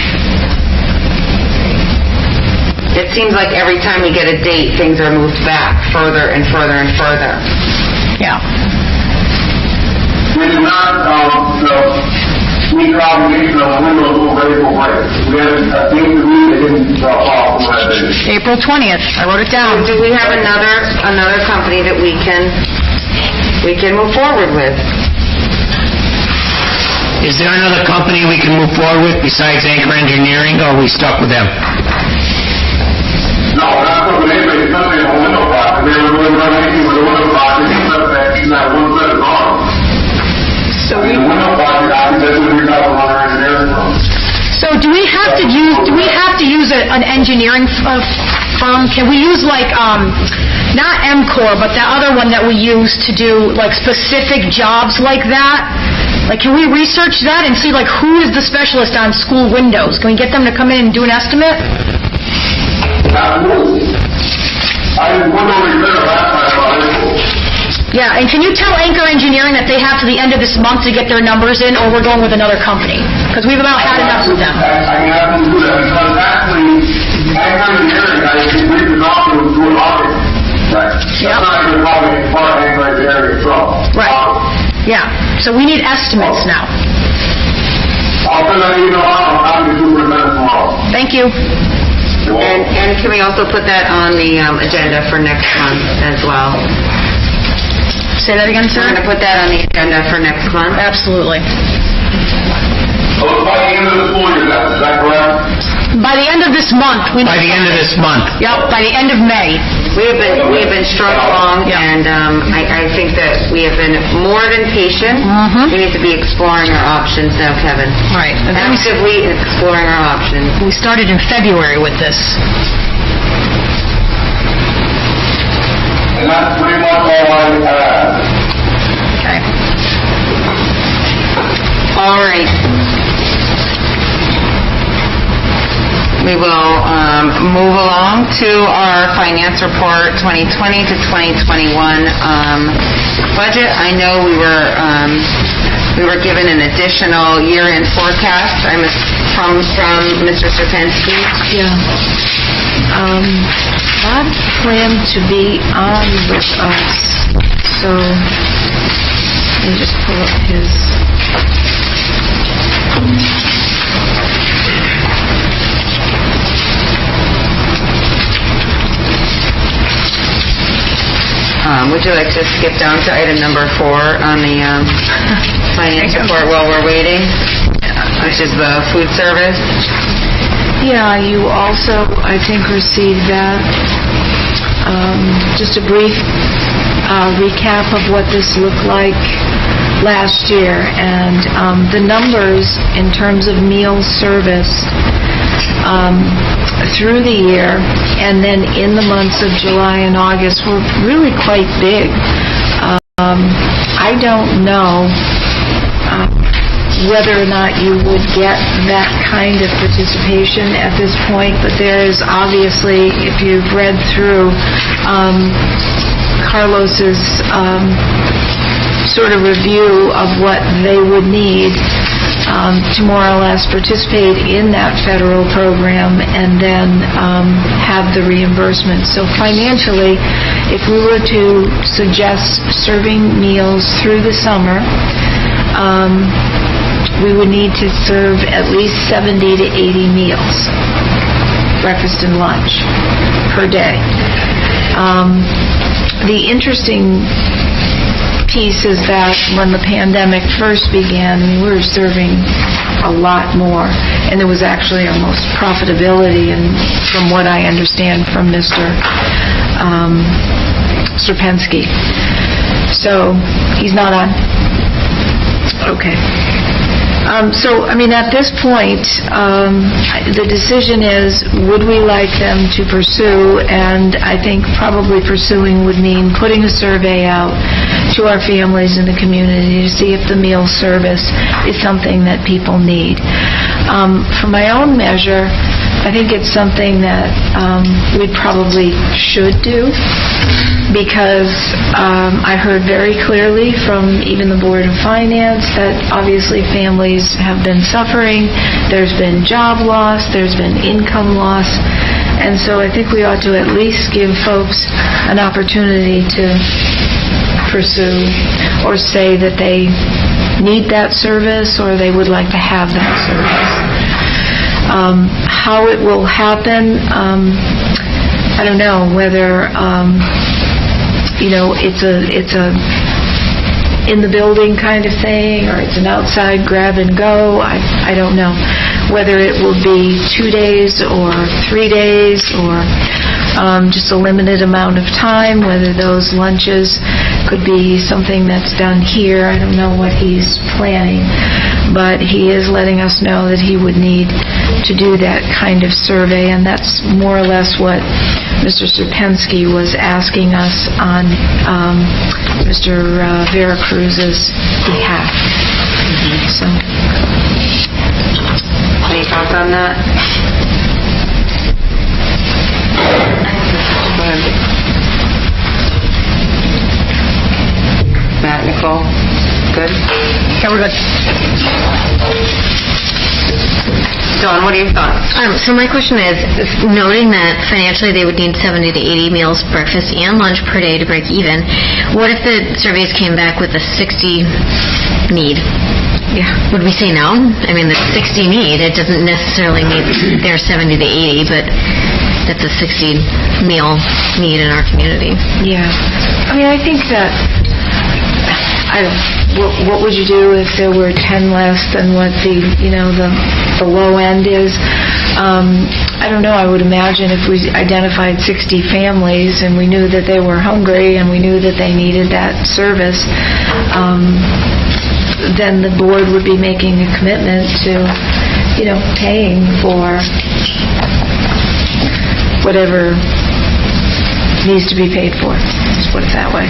It seems like every time we get a date, things are moved back further and further and further. Yeah. We do not, meet our obligation of windows will ready for break. We have a date to meet, they didn't follow from that date. April 20th. I wrote it down. Do we have another company that we can move forward with? Is there another company we can move forward with besides Anchor Engineering, or are we stuck with them? No, we're not stuck with anybody, especially in a window project. They were going to run anything with a window project except that one set of drawings. So the window project, that's what we got from our engineering firm. So do we have to use an engineering firm? Can we use not MCOR, but that other one that we use to do specific jobs like that? Can we research that and see who is the specialist on school windows? Can we get them to come in and do an estimate? Absolutely. I didn't window repair last time. Yeah, and can you tell Anchor Engineering that they have to the end of this month to get their numbers in, or we're going with another company? Because we've about had enough with them. I can have them do that, because actually, Anchor Engineering, I can read the document to an audit. Right. That's not even probably part of Anchor Engineering itself. Right. Yeah, so we need estimates now. I'll send that email out, I'll be Superintendent tomorrow. Thank you. And can we also put that on the agenda for next month as well? Say that again, sir? We're going to put that on the agenda for next month? Absolutely. Oh, by the end of the school year, is that correct? By the end of this month. By the end of this month. Yep, by the end of May. We have been struck along, and I think that we have been more than patient. Mm-hmm. We need to be exploring our options now, Kevin. Right. Actively exploring our options. We started in February with this. And that's pretty much all I have. Okay. All right. We will move along to our finance report 2020 to 2021 budget. I know we were given an additional year-end forecast from Mr. Serpensky. Yeah. That planned to be on with us. So let me just pull up his. Would you like to skip down to item number 4 on the finance report while we're waiting, which is the food service? Yeah, you also, I think, received that. Just a brief recap of what this looked like last year. And the numbers in terms of meal service through the year, and then in the months of July and August were really quite big. I don't know whether or not you would get that kind of participation at this point, but there is obviously, if you've read through Carlos's sort of review of what they would need to more or less participate in that federal program and then have the reimbursement. So financially, if we were to suggest serving meals through the summer, we would need to serve at least 70 to 80 meals, breakfast and lunch, per day. The interesting piece is that when the pandemic first began, we were serving a lot more, and there was actually almost profitability, and from what I understand from Mr. Serpensky. So he's not on? Okay. So, at this point, the decision is, would we like them to pursue? And I think probably pursuing would mean putting a survey out to our families in the community to see if the meal service is something that people need. For my own measure, I think it's something that we probably should do, because I heard very clearly from even the Board of Finance that obviously families have been suffering. There's been job loss, there's been income loss, and so I think we ought to at least give folks an opportunity to pursue or say that they need that service or they would like to have that service. How it will happen, I don't know whether it's a in the building kind of thing, or it's an outside grab and go. I don't know whether it will be 2 days or 3 days or just a limited amount of time, whether those lunches could be something that's done here. I don't know what he's planning, but he is letting us know that he would need to do that kind of survey, and that's more or less what Mr. Serpensky was asking us on Mr. Veracruz's behalf. So, any thoughts on that? Go ahead. Matt, Nicole, good? Yeah, we're good. Dawn, what are your thoughts? So my question is, noting that financially they would need 70 to 80 meals, breakfast and lunch per day to break even, what if the surveys came back with a 60 need? Yeah. Would we say no? I mean, the 60 need, it doesn't necessarily mean their 70 to 80, but that's a 60 meal need in our community. Yeah. I think that, what would you do if there were 10 less than what the low end is? I don't know. I would imagine if we identified 60 families and we knew that they were hungry and we knew that they needed that service, then the board would be making a commitment to, paying for whatever needs to be paid for. Let's put it that way.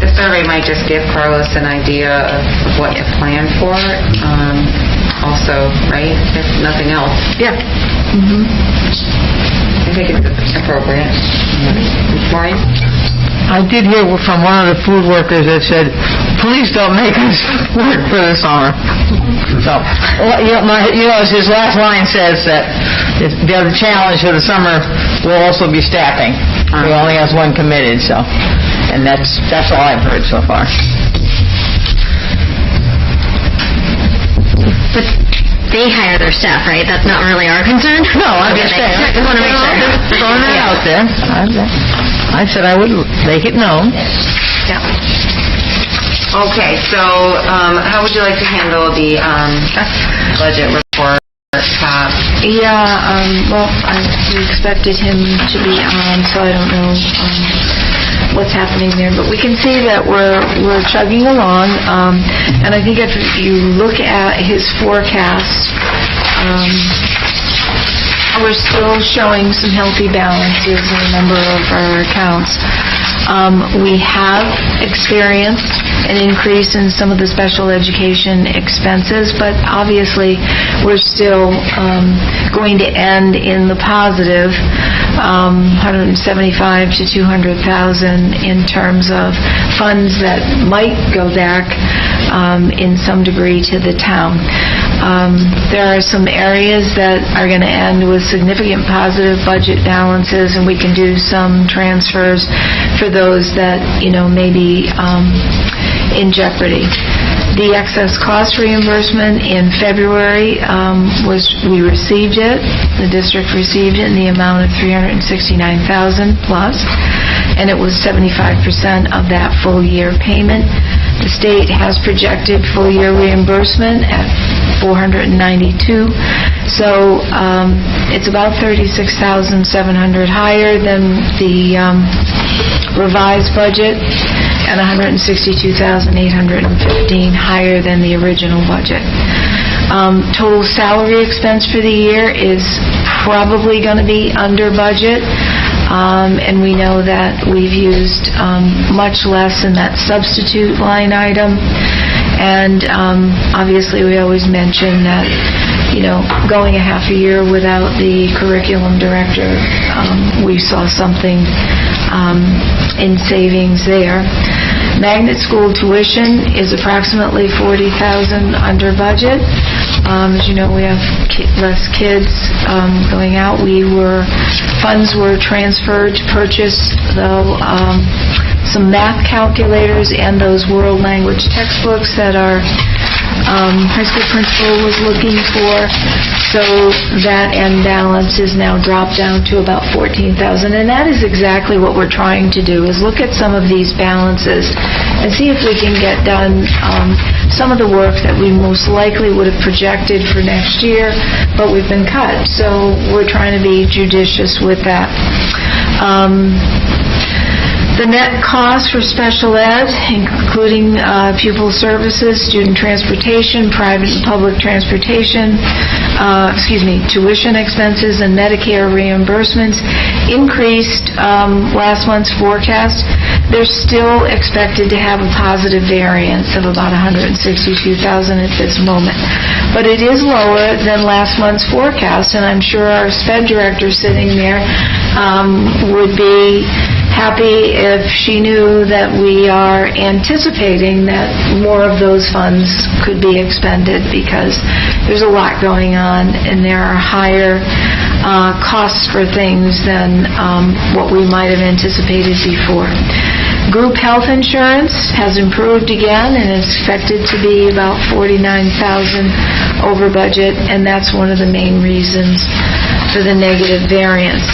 The survey might just give Carlos an idea of what to plan for. Also, right? If nothing else. Yeah. I think it's appropriate. Maureen? I did hear from one of the food workers that said, please don't make us work for the summer. So, as his last line says, that the other challenge for the summer will also be staffing. He only has one committed, so, and that's all I've heard so far. But they hire their staff, right? That's not really our concern? No, I'm just saying. I just want to make sure. Throwing that out there. I said I would make it known. Yeah. Okay, so how would you like to handle the budget report? We expected him to be on, so I don't know what's happening there. But we can see that we're chugging along, and I think if you look at his forecast, we're still showing some healthy balances in a number of our accounts. We have experienced an increase in some of the special education expenses, but obviously we're still going to end in the positive, 175 to 200,000 in terms of funds that might go back in some degree to the town. There are some areas that are going to end with significant positive budget balances, and we can do some transfers for those that, may be in jeopardy. The excess cost reimbursement in February we received it. The district received it in the amount of $369,000 plus, and it was 75% of that full year payment. The state has projected full year reimbursement at $492, so it's about $36,700 higher than the revised budget, and $162,815 higher than the original budget. Total salary expense for the year is probably going to be under budget. And we know that we've used much less in that substitute line item. And obviously we always mention that, going a half a year without the curriculum director, we saw something in savings there. Magnet school tuition is approximately $40,000 under budget. As you know, we have less kids going out. Funds were transferred to purchase some math calculators and those world language textbooks that our high school principal was looking for. So that end balance is now dropped down to about $14,000, and that is exactly what we're trying to do, is look at some of these balances and see if we can get done some of the work that we most likely would have projected for next year, but we've been cut. So we're trying to be judicious with that. The net cost for special ed, including pupil services, student transportation, private and public transportation, tuition expenses, and Medicare reimbursements, increased last month's forecast. They're still expected to have a positive variance of about $162,000 at this moment. But it is lower than last month's forecast, and I'm sure our SPED director sitting there would be happy if she knew that we are anticipating that more of those funds could be expended, because there's a lot going on and there are higher costs for things than what we might have anticipated before. Group health insurance has improved again and is expected to be about $49,000 over budget, and that's one of the main reasons for the negative variance.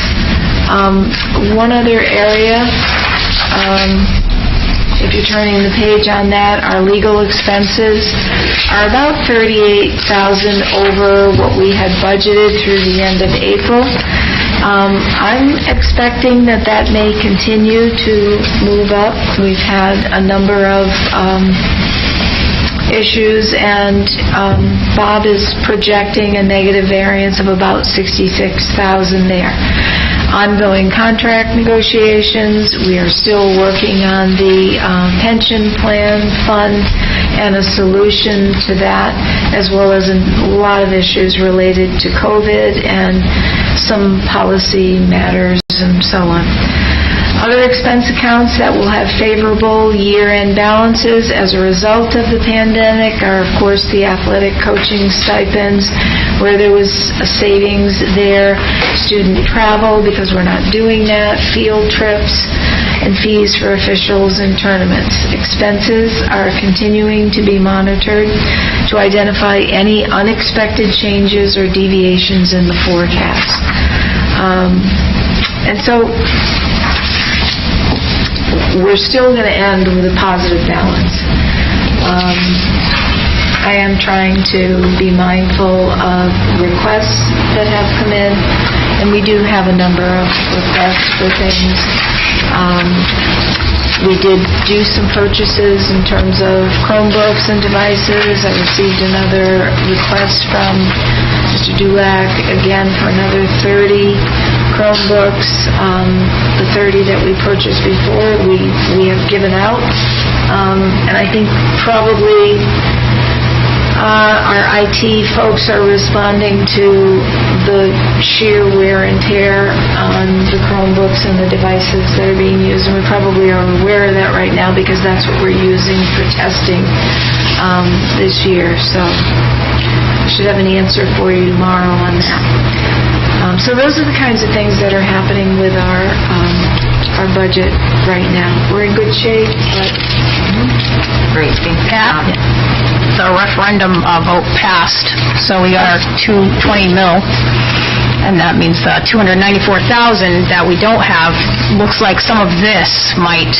One other area, if you're turning the page on that, our legal expenses are about $38,000 over what we had budgeted through the end of April. I'm expecting that may continue to move up. We've had a number of issues, and Bob is projecting a negative variance of about $66,000 there. Ongoing contract negotiations. We are still working on the pension plan fund and a solution to that, as well as a lot of issues related to COVID and some policy matters and so on. Other expense accounts that will have favorable year-end balances as a result of the pandemic are, of course, the athletic coaching stipends, where there was a savings there, student travel, because we're not doing that, field trips, and fees for officials and tournaments. Expenses are continuing to be monitored to identify any unexpected changes or deviations in the forecast. And so we're still going to end with a positive balance. I am trying to be mindful of requests that have come in, and we do have a number of requests for things. We did do some purchases in terms of Chromebooks and devices. I received another request from Mr. Dulac, again, for another 30 Chromebooks. The 30 that we purchased before, we have given out. And I think probably our IT folks are responding to the sheer wear and tear on the Chromebooks and the devices that are being used, and we probably are aware of that right now because that's what we're using for testing this year. So I should have an answer for you tomorrow on that. So those are the kinds of things that are happening with our budget right now. We're in good shape, but... Great, thank you. Pat, the referendum vote passed, so we got our 220 mil, and that means the 294,000 that we don't have. Looks like some of this might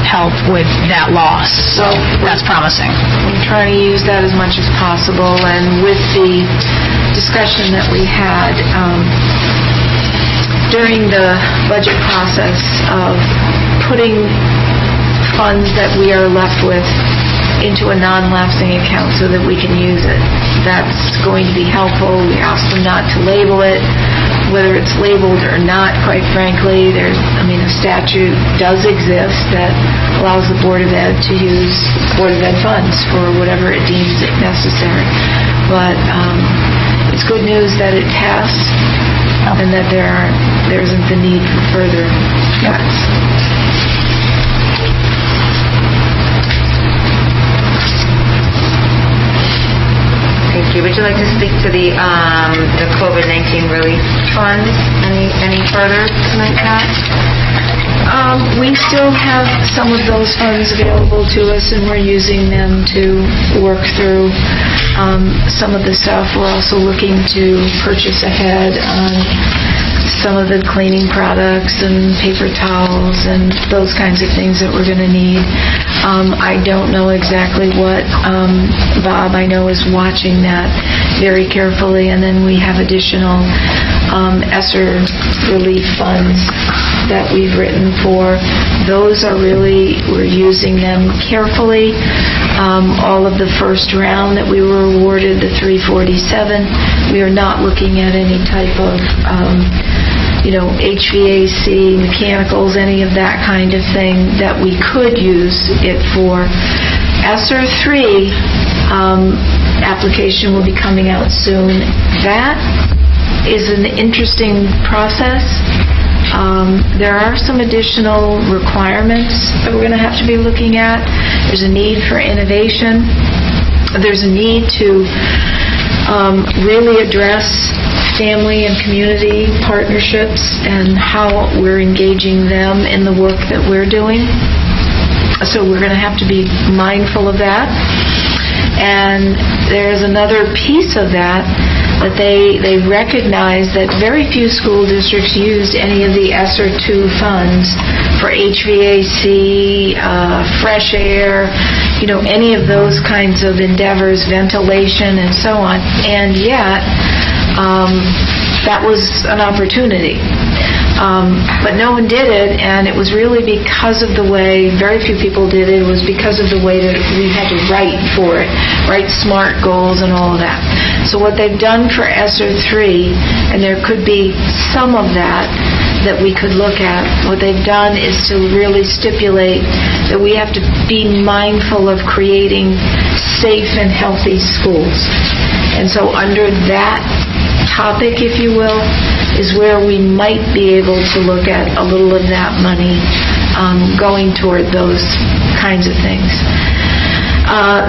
help with that loss, so that's promising. I'm trying to use that as much as possible, and with the discussion that we had during the budget process of putting funds that we are left with into a non-lapsing account so that we can use it. That's going to be helpful. We asked them not to label it. Whether it's labeled or not, quite frankly, a statute does exist that allows the Board of Ed to use Board of Ed funds for whatever it deems it necessary. But it's good news that it passed and that there isn't the need for further cuts. Thank you. Would you like to speak to the COVID-19 relief funds any further tonight, Pat? We still have some of those funds available to us, and we're using them to work through some of the stuff. We're also looking to purchase ahead on some of the cleaning products and paper towels and those kinds of things that we're going to need. I don't know exactly what. Bob, I know, is watching that very carefully, and then we have additional ESSER relief funds that we've written for. Those are really, we're using them carefully. All of the first round that we were awarded, the 347, we are not looking at any type of HVAC, mechanicals, any of that kind of thing that we could use it for. ESSER 3 application will be coming out soon. That is an interesting process. There are some additional requirements that we're going to have to be looking at. There's a need for innovation. There's a need to really address family and community partnerships and how we're engaging them in the work that we're doing. So we're going to have to be mindful of that. And there's another piece of that they recognize that very few school districts used any of the ESSER 2 funds for HVAC, fresh air, any of those kinds of endeavors, ventilation and so on. And yet, that was an opportunity. But no one did it, and it was really because of the way, very few people did it, was because of the way that we had to write for it, write SMART goals and all of that. So what they've done for ESSER 3, and there could be some of that we could look at, what they've done is to really stipulate that we have to be mindful of creating safe and healthy schools. And so under that topic, if you will, is where we might be able to look at a little of that money going toward those kinds of things.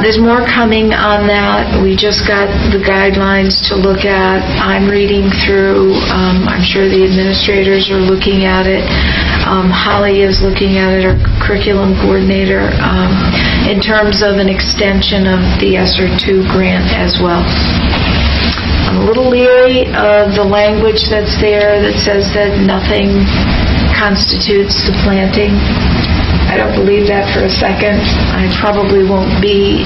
There's more coming on that. We just got the guidelines to look at. I'm reading through. I'm sure the administrators are looking at it. Holly is looking at it, our curriculum coordinator, in terms of an extension of the ESSER 2 grant as well. I'm a little leery of the language that's there that says that nothing constitutes supplanting. I don't believe that for a second. I probably won't be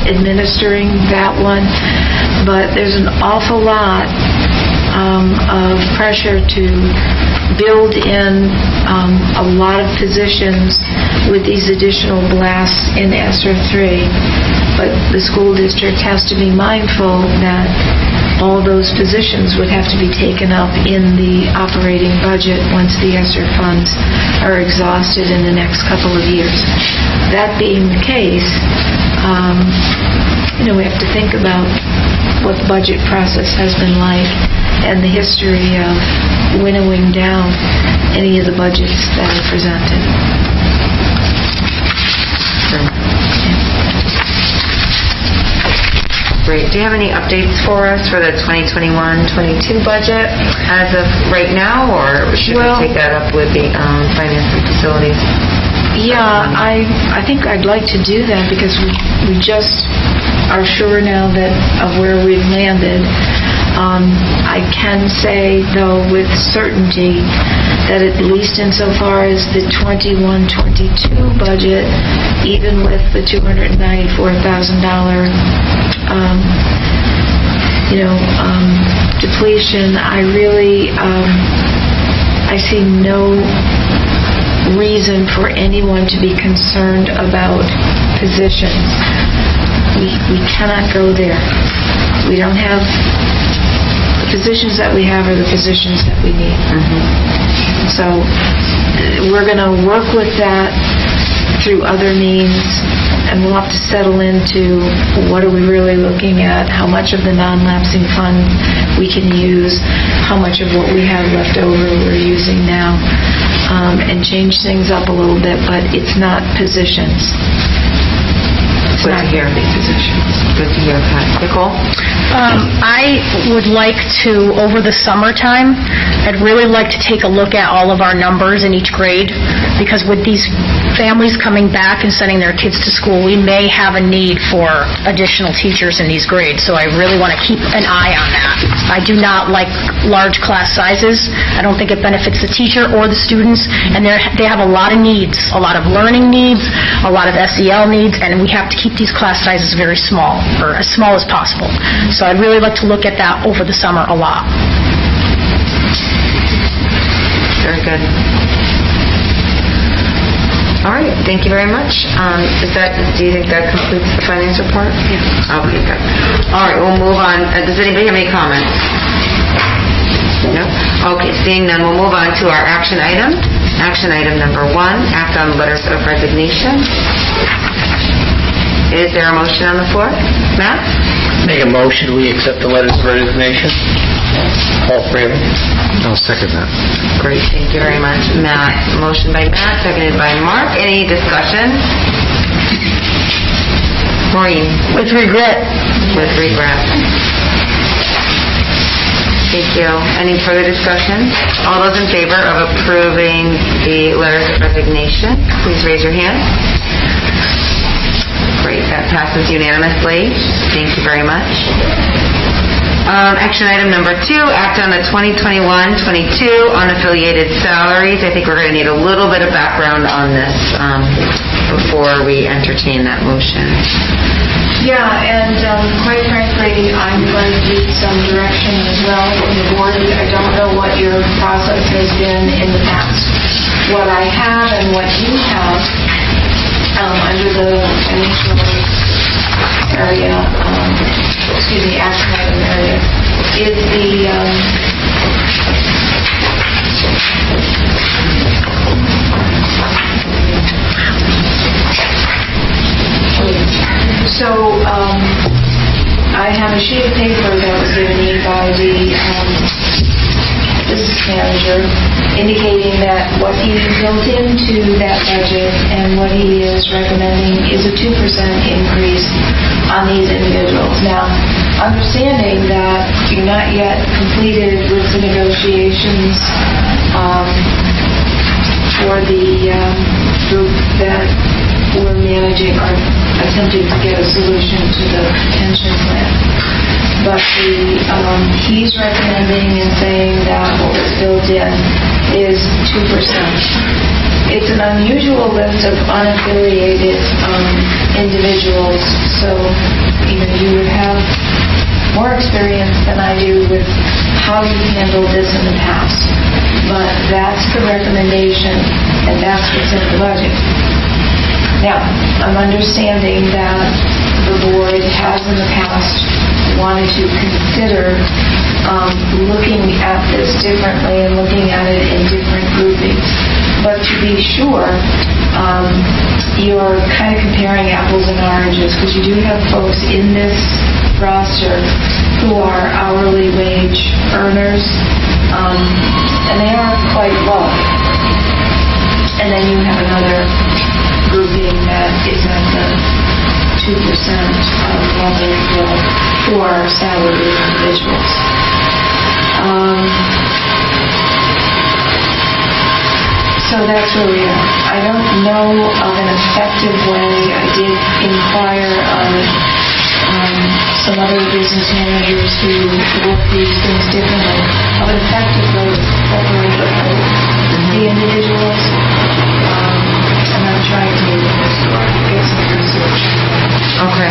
administering that one, but there's an awful lot of pressure to build in a lot of positions with these additional blasts in ESSER 3. But the school district has to be mindful that all those positions would have to be taken up in the operating budget once the ESSER funds are exhausted in the next couple of years. That being the case, we have to think about what the budget process has been like and the history of winnowing down any of the budgets that are presented. Great. Do you have any updates for us for the 2021-22 budget as of right now, or should we take that up with the finance and facilities? Yeah, I think I'd like to do that because we just are sure now of where we've landed. I can say, though, with certainty that at least insofar as the 21-22 budget, even with the $294,000 depletion, I really I see no reason for anyone to be concerned about positions. We cannot go there. We don't have the positions that we have are the positions that we need. So we're going to work with that through other means, and we'll have to settle into what are we really looking at, how much of the non-lapsing fund we can use, how much of what we have left over we're using now, and change things up a little bit, but it's not positions. It's not here, positions. Good to hear, Pat. Nicole? I would like to, over the summertime, I'd really like to take a look at all of our numbers in each grade, because with these families coming back and sending their kids to school, we may have a need for additional teachers in these grades, so I really want to keep an eye on that. I do not like large class sizes. I don't think it benefits the teacher or the students, and they have a lot of needs, a lot of learning needs, a lot of SEL needs, and we have to keep these class sizes very small, or as small as possible. So I'd really like to look at that over the summer a lot. Very good. All right, thank you very much. Do you think that completes the finance report? Yeah. Okay, good. All right, we'll move on. Does anybody have any comments? No? Okay, seeing none, we'll move on to our action item. Action item number 1, act on letters of resignation. Is there a motion on the floor? Matt? Make a motion, we accept the letters of resignation. All 3 of them. I'll second that. Great, thank you very much, Matt. Motion by Matt, seconded by Mark. Any discussion? Maureen? With regret. With regret. Thank you. Any further discussion? All those in favor of approving the letters of resignation, please raise your hand. Great, that passes unanimously. Thank you very much. Action item number 2, act on the 2021-22 unaffiliated salaries. I think we're going to need a little bit of background on this before we entertain that motion. Yeah, and quite frankly, I'm going to need some direction as well from the board. I don't know what your process has been in the past. What I have and what you have under the financial area, action item area, is the I have a sheet of paper that was given me by the business manager indicating that what he built into that budget and what he is recommending is a 2% increase on these individuals. Now, understanding that you're not yet completed with the negotiations for the group that we're managing or attempting to get a solution to the pension plan. But he's recommending and saying that what was built in is 2%. It's an unusual list of unaffiliated individuals, so you would have more experience than I do with how you handled this in the past. But that's the recommendation, and that's what's in the budget. Now, I'm understanding that the board has in the past wanted to consider looking at this differently and looking at it in different groupings. But to be sure, you're kind of comparing apples and oranges, because you do have folks in this roster who are hourly wage earners, and they are quite low. And then you have another grouping that is at the 2% level who are salaried individuals. So that's where we are. I don't know of an effective way. I did inquire of some other business managers who work these things differently, of an effective way to separate the individuals. And I'm trying to get some research. Okay.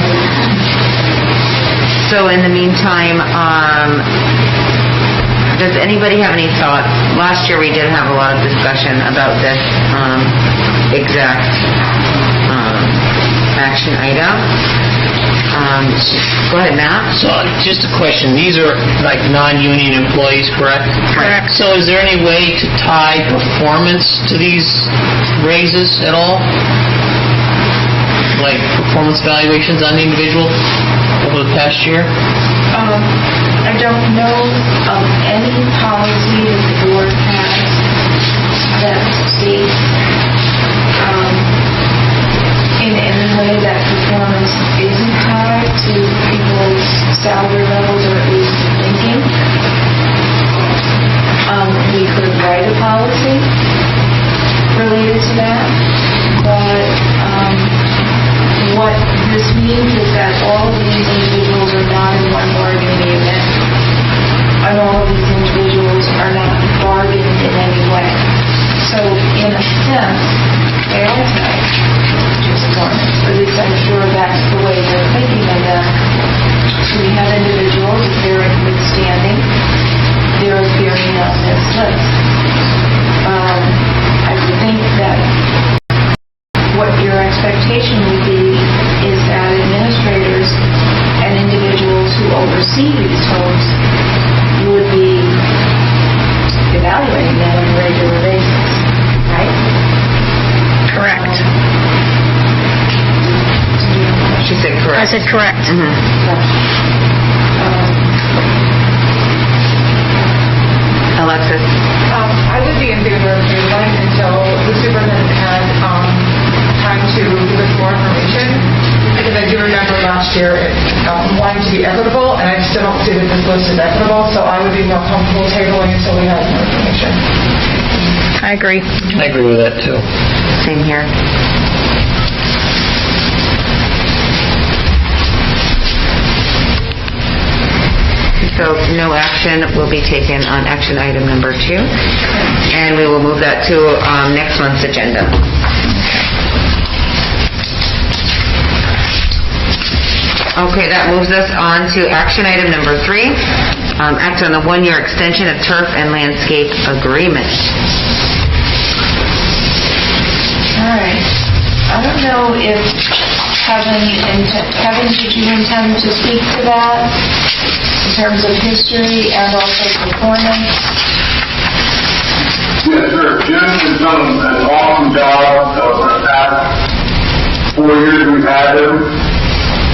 So in the meantime, does anybody have any thoughts? Last year we did have a lot of discussion about this exact action item. Go ahead, Matt. So just a question. These are like non-union employees, correct? Correct. So is there any way to tie performance to these raises at all? Like performance evaluations on the individual over the past year? I don't know of any policy that the board has that states in any way that performance isn't tied to people's salary levels, or at least thinking. We could write a policy related to that, but what this means is that all of these individuals are not in one bargaining unit, and all of these individuals are not bargained in any way. So, in a sense, they are tied to performance. At least I'm sure that's the way they're thinking of them. So we have individuals, if they're in good standing, they're appearing on this list. I would think that what your expectation would be is that administrators and individuals who oversee these folks would be evaluating them on a regular basis, right? Correct. She said correct. I said correct. Alexis? I would be in favor of tabling until the superintendent had time to give us more information, because I do remember last year wanting to be equitable, and I still don't see that this list is equitable, so I would be more comfortable tabling until we have more information. I agree. I agree with that too. Same here. So no action will be taken on action item number 2, and we will move that to next month's agenda. Okay, that moves us on to action item number 3, act on the 1-year extension of turf and landscape agreement. All right. I don't know if Kevin, did you intend to speak to that in terms of history and also performance? Yes, sir. Jim has done an awesome job for the past 4 years we've had him.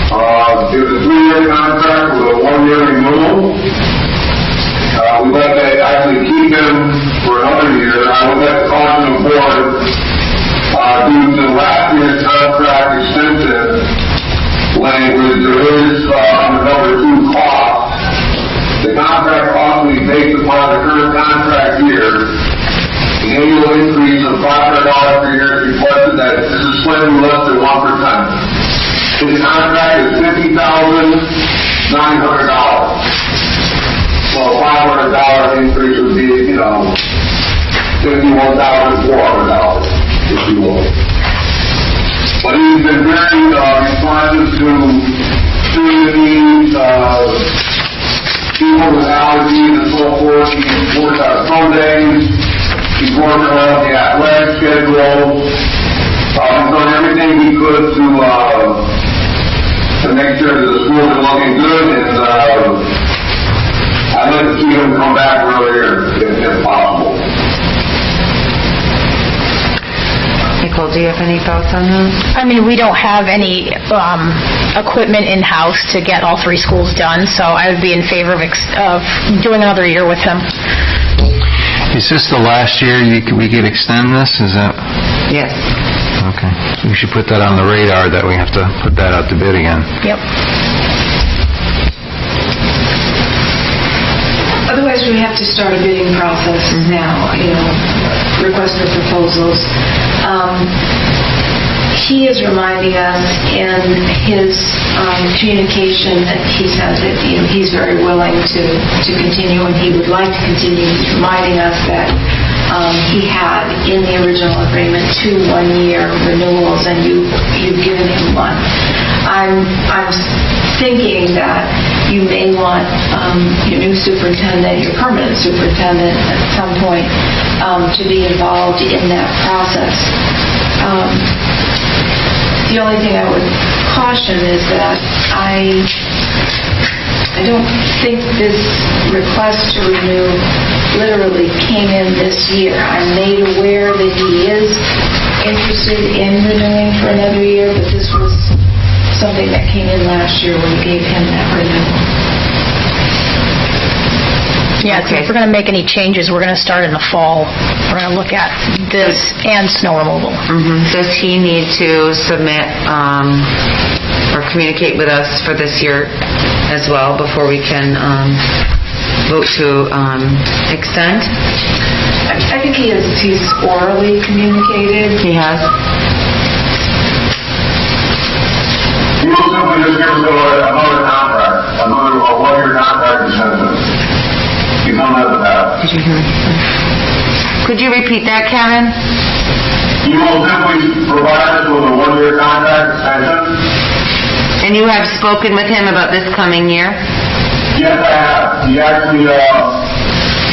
It was a 3-year contract with a 1-year renewal. We'd like to actually keep him for another year. I would like to caution the board due to last year's contract extension language. There is under number 2 cost. The contract cost will be based upon the current contract year. The annual increase of $500 per year is requested that this is slightly less than 1%. His contract is $50,900. So a $500 increase would be, $51,400, if you will. But he's been very responsive to the needs of people with allergies and so forth. He's worked on some days. He's worked on the athletic schedule. He's done everything he could to make sure that the schools are looking good, and I'd like to see him come back earlier if possible. Nicole, do you have any thoughts on that? I mean, we don't have any equipment in-house to get all 3 schools done, so I would be in favor of doing another year with him. Is this the last year we could extend this? Is that? Yes. Okay. We should put that on the radar that we have to put that out to bid again. Yep. Otherwise, we have to start a bidding process now, request for proposals. He is reminding us in his communication that he says that he's very willing to continue and he would like to continue. He's reminding us that he had in the original agreement 2 one-year renewals, and you've given him 1. I'm thinking that you may want your new superintendent, your permanent superintendent at some point to be involved in that process. The only thing I would caution is that I don't think this request to renew literally came in this year. I'm made aware that he is interested in renewing for another year, but this was something that came in last year when we gave him that renewal. Yeah, so if we're going to make any changes, we're going to start in the fall. We're going to look at this and snow removal. Does he need to submit or communicate with us for this year as well before we can vote to extend? I think he's orally communicated. He has. He will simply just give us another contract, a 1-year contract extension. He's on that path. Did you hear me? Could you repeat that, Kevin? He will simply provide us with a 1-year contract extension. And you have spoken with him about this coming year? Yes, I have. He actually,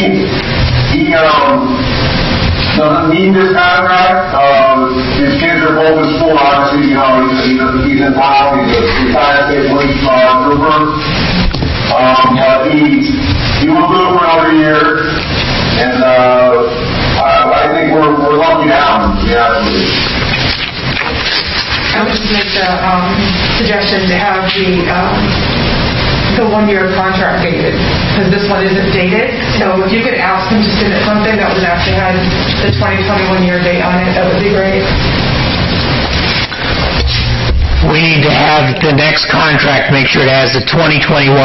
he doesn't need this contract. His kids are both in school, obviously. He's in town. He's a retired state police trooper. But he will do it for another year, and I think we're lucky now, to be honest with you. I would just make the suggestion to have the 1-year contract dated, because this one isn't dated. So if you could ask him to submit something that was actually had the 2021 year date on it, that would be great. We need to have the next contract make sure it has the 2021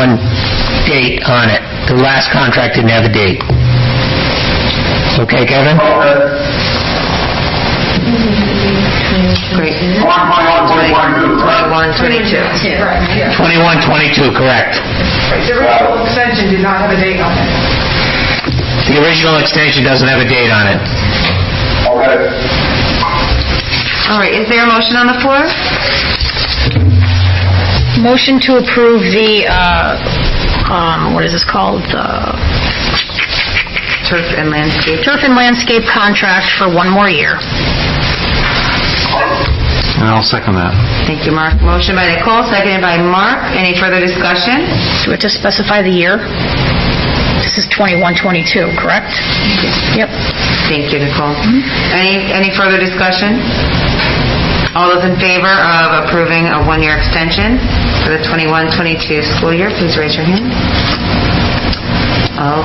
date on it. The last contract didn't have a date. Okay, Kevin? Great. 21, 22. 21-22, correct. The original extension did not have a date on it. The original extension doesn't have a date on it. Okay. All right, is there a motion on the floor? Motion to approve the, what is this called? Turf and landscape. Turf and landscape contract for 1 more year. And I'll second that. Thank you, Mark. Motion by Nicole, seconded by Mark. Any further discussion? Do we have to specify the year? This is 21-22, correct? Yep. Thank you, Nicole. Any further discussion? All those in favor of approving a 1-year extension for the 21-22 school year, please raise your hand.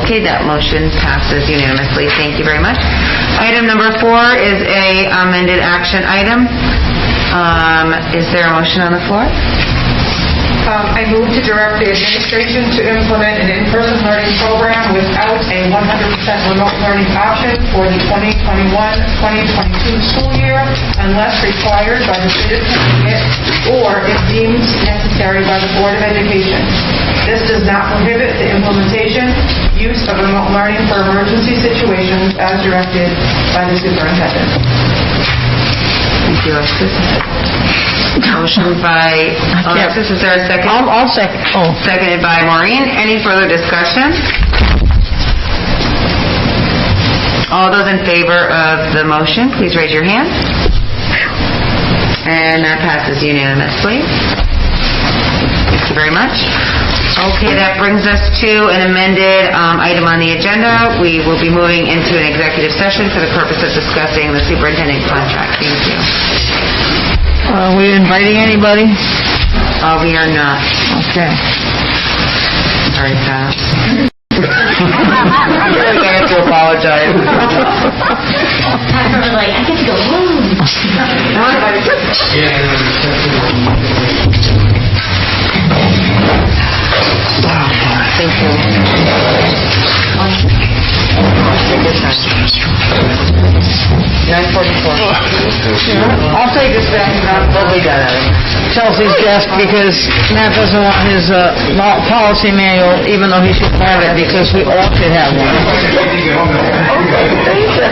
Okay, that motion passes unanimously. Thank you very much. Item number 4 is a amended action item. Is there a motion on the floor? I move to direct the administration to implement an in-person learning program without a 100% remote learning option for the 2021-2022 school year unless required by the Superintendent or if deemed necessary by the Board of Education. This does not prohibit the implementation, use of remote learning for emergency situations as directed by the Superintendent. Thank you, Alexis. Motion by Alexis, is there a second? I'll second. Oh. Seconded by Maureen. Any further discussion? All those in favor of the motion, please raise your hand. And that passes unanimously. Thank you very much. Okay, that brings us to an amended item on the agenda. We will be moving into an executive session for the purpose of discussing the superintendent contract. Thank you. Are we inviting anybody? We are not. Okay. Sorry, Pat. I feel like I have to apologize. I was like, I get to go home. Thank you. Take your time. 9:44. I'll take this back and What we got out of it? Chelsea's desk because Matt doesn't want his policy manual, even though he should have it, because we all should have one. Okay, thank you.